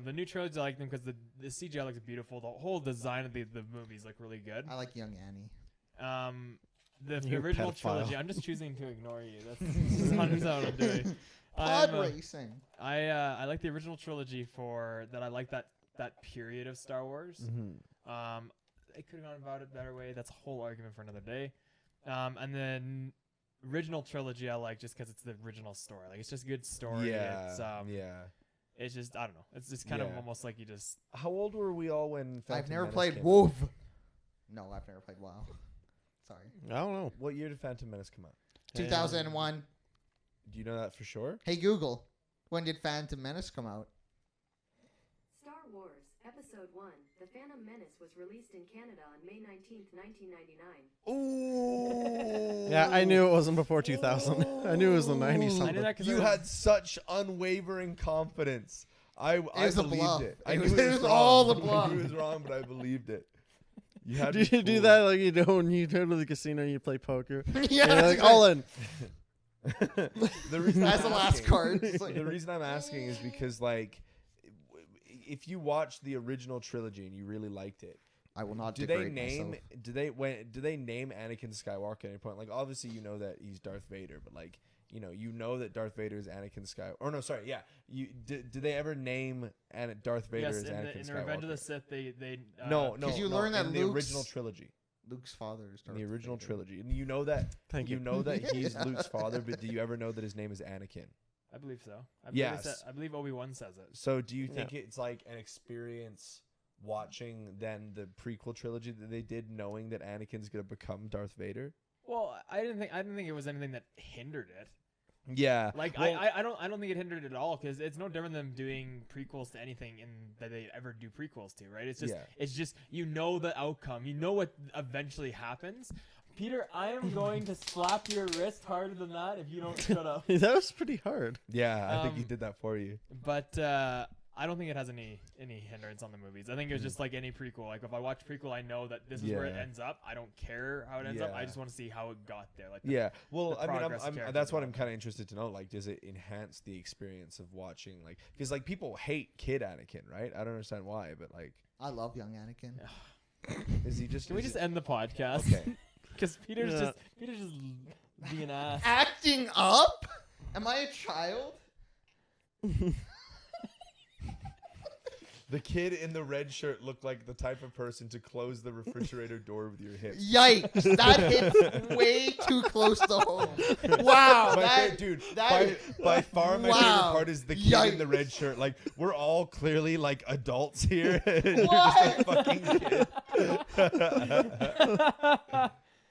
Speaker 2: The new trilogy, I like them because the CGI looks beautiful. The whole design of the movies look really good.
Speaker 1: I like Young Annie.
Speaker 2: The
Speaker 3: You
Speaker 2: original
Speaker 3: pedophile.
Speaker 2: trilogy. I'm just choosing to ignore you. That's 100% what I'm doing.
Speaker 1: Pod racing.
Speaker 2: I like the original trilogy for that. I like that period of Star Wars.
Speaker 4: Mm-hmm.
Speaker 2: They could have gone about it a better way. That's a whole argument for another day. And then original trilogy I like just because it's the original story. Like it's just a good story.
Speaker 4: Yeah.
Speaker 2: It's,
Speaker 4: yeah.
Speaker 2: It's just I don't know. It's just kind of
Speaker 4: Yeah.
Speaker 2: almost like you just.
Speaker 4: How old were we all when Phantom
Speaker 1: I've never
Speaker 4: Menace
Speaker 1: played
Speaker 4: came
Speaker 1: WoW. No, I've never played WoW. Sorry.
Speaker 3: I don't know.
Speaker 4: What year did Phantom Menace come out?
Speaker 1: 2001.
Speaker 4: Do you know that for sure?
Speaker 1: Hey Google, when did Phantom Menace come out?
Speaker 5: Star Wars Episode 1 The Phantom Menace was released in Canada on May 19th, 1999.
Speaker 4: Ooh.
Speaker 3: Yeah, I knew it wasn't before 2000. I knew it was the 90s
Speaker 2: I knew
Speaker 3: something.
Speaker 2: that because
Speaker 4: You had such unwavering confidence. I
Speaker 1: was a
Speaker 4: believed
Speaker 1: bluff.
Speaker 4: it. I
Speaker 1: It
Speaker 4: knew
Speaker 1: was-
Speaker 4: it
Speaker 1: it
Speaker 4: was
Speaker 1: was
Speaker 4: wrong.
Speaker 1: all the
Speaker 4: I
Speaker 1: bluff.
Speaker 4: knew it was wrong, but I believed it. You had
Speaker 3: Did
Speaker 4: me
Speaker 3: you do
Speaker 4: fooled.
Speaker 3: that like you do when you go to the casino and you play poker?
Speaker 1: Yeah,
Speaker 3: You're
Speaker 1: that's
Speaker 3: like
Speaker 1: right.
Speaker 3: all in.
Speaker 4: The reason
Speaker 1: That's
Speaker 4: I'm
Speaker 1: the last
Speaker 4: asking-
Speaker 1: card. It's like-
Speaker 4: The reason I'm asking is because like, if you watched the original trilogy and you really liked it,
Speaker 1: I will not
Speaker 4: do they
Speaker 1: degrade
Speaker 4: name
Speaker 1: myself.
Speaker 4: do they name Anakin Skywalker at any point? Like obviously you know that he's Darth Vader, but like you know that Darth Vader is Anakin Skywalker. Or no, sorry, yeah. Do they ever name Darth Vader
Speaker 2: yes,
Speaker 4: as
Speaker 2: in
Speaker 4: Anakin
Speaker 2: the
Speaker 4: Skywalker?
Speaker 2: Revenge of the Sith, they
Speaker 4: No,
Speaker 1: 'Cause you learn that
Speaker 4: in the
Speaker 1: Luke's-
Speaker 4: original trilogy.
Speaker 1: Luke's father is
Speaker 4: In
Speaker 1: Darth
Speaker 4: the original
Speaker 1: Vader.
Speaker 4: trilogy, and you know that
Speaker 3: Thank you.
Speaker 4: know that he's
Speaker 1: Yeah.
Speaker 4: Luke's father, but do you ever know that his name is Anakin?
Speaker 2: I believe so. I believe
Speaker 4: Yes.
Speaker 2: I believe Obi-Wan says it.
Speaker 4: So do you think it's like an experience watching then the prequel trilogy that they did, knowing that Anakin's gonna become Darth Vader?
Speaker 2: Well, I didn't think it was anything that hindered it.
Speaker 4: Yeah,
Speaker 2: Like
Speaker 4: well,
Speaker 2: I don't think it hindered it at all because it's no different than doing prequels to anything that they ever do prequels to, right? It's just you know the outcome, you know what eventually happens. Peter, I am going to slap your wrist harder than that if you don't shut up.
Speaker 3: That was pretty hard.
Speaker 4: yeah, I think he
Speaker 2: Um,
Speaker 4: did that for you.
Speaker 2: But I don't think it has any hindrance on the movies. I think it was just like any prequel. Like if I watch prequel, I know that this is where it
Speaker 4: Yeah.
Speaker 2: ends up. I don't care how it ends up. I
Speaker 4: Yeah.
Speaker 2: just want to see how it got there. Like
Speaker 4: Yeah, well,
Speaker 2: the
Speaker 4: I mean,
Speaker 2: progress of character
Speaker 4: that's what I'm
Speaker 2: development.
Speaker 4: kind of interested to know. Like, does it enhance the experience of watching? Like, because like people hate Kid Anakin, right? I don't understand why, but like,
Speaker 1: I love young Anakin.
Speaker 4: is he just?
Speaker 2: Can we
Speaker 4: is
Speaker 2: just
Speaker 4: it-
Speaker 2: end the podcast?
Speaker 4: Okay.
Speaker 2: Because Peter's
Speaker 3: Yeah.
Speaker 2: just being an ass.
Speaker 1: Acting up? Am I a child?
Speaker 4: The kid in the red shirt looked like the type of person to close the refrigerator door with your hips.
Speaker 1: Yikes! That hits way too close to home. Wow,
Speaker 4: By far my favorite part is the kid in the
Speaker 1: Yikes.
Speaker 4: red shirt. Like, we're all clearly like adults here. And you're just a fucking kid.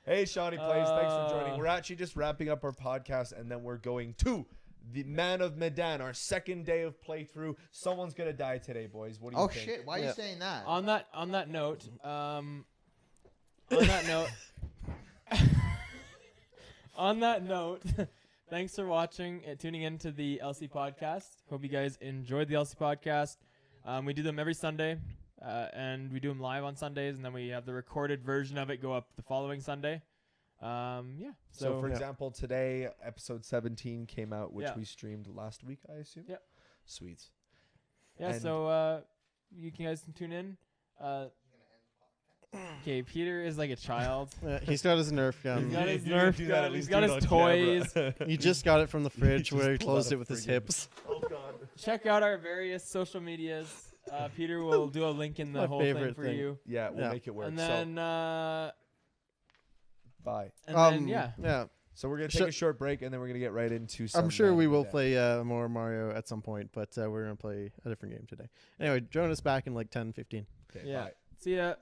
Speaker 4: Hey, Shawnee Plays, thanks for joining. We're actually just wrapping up our podcast, and then we're going to the Man of Medan, our second day of playthrough. Someone's gonna die today, boys. What do you think?
Speaker 1: Oh shit! Why are you saying that?
Speaker 2: On that note, on that note, thanks for watching and tuning into the LC podcast. Hope you guys enjoyed the LC podcast. We do them every Sunday, and we do them live on Sundays, and then we have the recorded version of it go up the following Sunday.
Speaker 4: So for example, today episode 17 came out, which we streamed last week, I assume.
Speaker 2: Yeah.
Speaker 4: Sweet.
Speaker 2: Yeah.
Speaker 4: And
Speaker 2: So you guys can tune in. Okay, Peter is like a child.
Speaker 3: He's got his Nerf
Speaker 2: He's
Speaker 3: gun.
Speaker 2: got his
Speaker 4: If you're gonna do
Speaker 2: Nerf
Speaker 4: that,
Speaker 2: gun.
Speaker 4: at
Speaker 2: He's
Speaker 4: least
Speaker 2: got
Speaker 4: do it
Speaker 2: his
Speaker 4: on
Speaker 2: toys.
Speaker 4: camera.
Speaker 3: He just got it from the fridge
Speaker 4: just
Speaker 3: where he
Speaker 4: pulled
Speaker 3: closed
Speaker 4: out
Speaker 3: it
Speaker 4: a
Speaker 3: with his
Speaker 4: friggin'
Speaker 3: hips.
Speaker 4: Oh god.
Speaker 2: Check out our various social medias. Peter will do a link in the
Speaker 3: My
Speaker 2: whole thing
Speaker 3: favorite
Speaker 2: for
Speaker 3: thing.
Speaker 2: you.
Speaker 4: Yeah, we'll
Speaker 3: Yeah.
Speaker 4: make it work.
Speaker 2: And then,
Speaker 4: Bye.
Speaker 3: Yeah.
Speaker 4: So we're gonna take a short break, and then we're gonna get right into some.
Speaker 3: I'm sure we will
Speaker 4: Medan.
Speaker 3: play more Mario at some point, but we're going to play a different game today. Anyway, join us back in like 10, 15.
Speaker 4: Okay,
Speaker 2: Yeah.
Speaker 4: bye.
Speaker 2: See ya.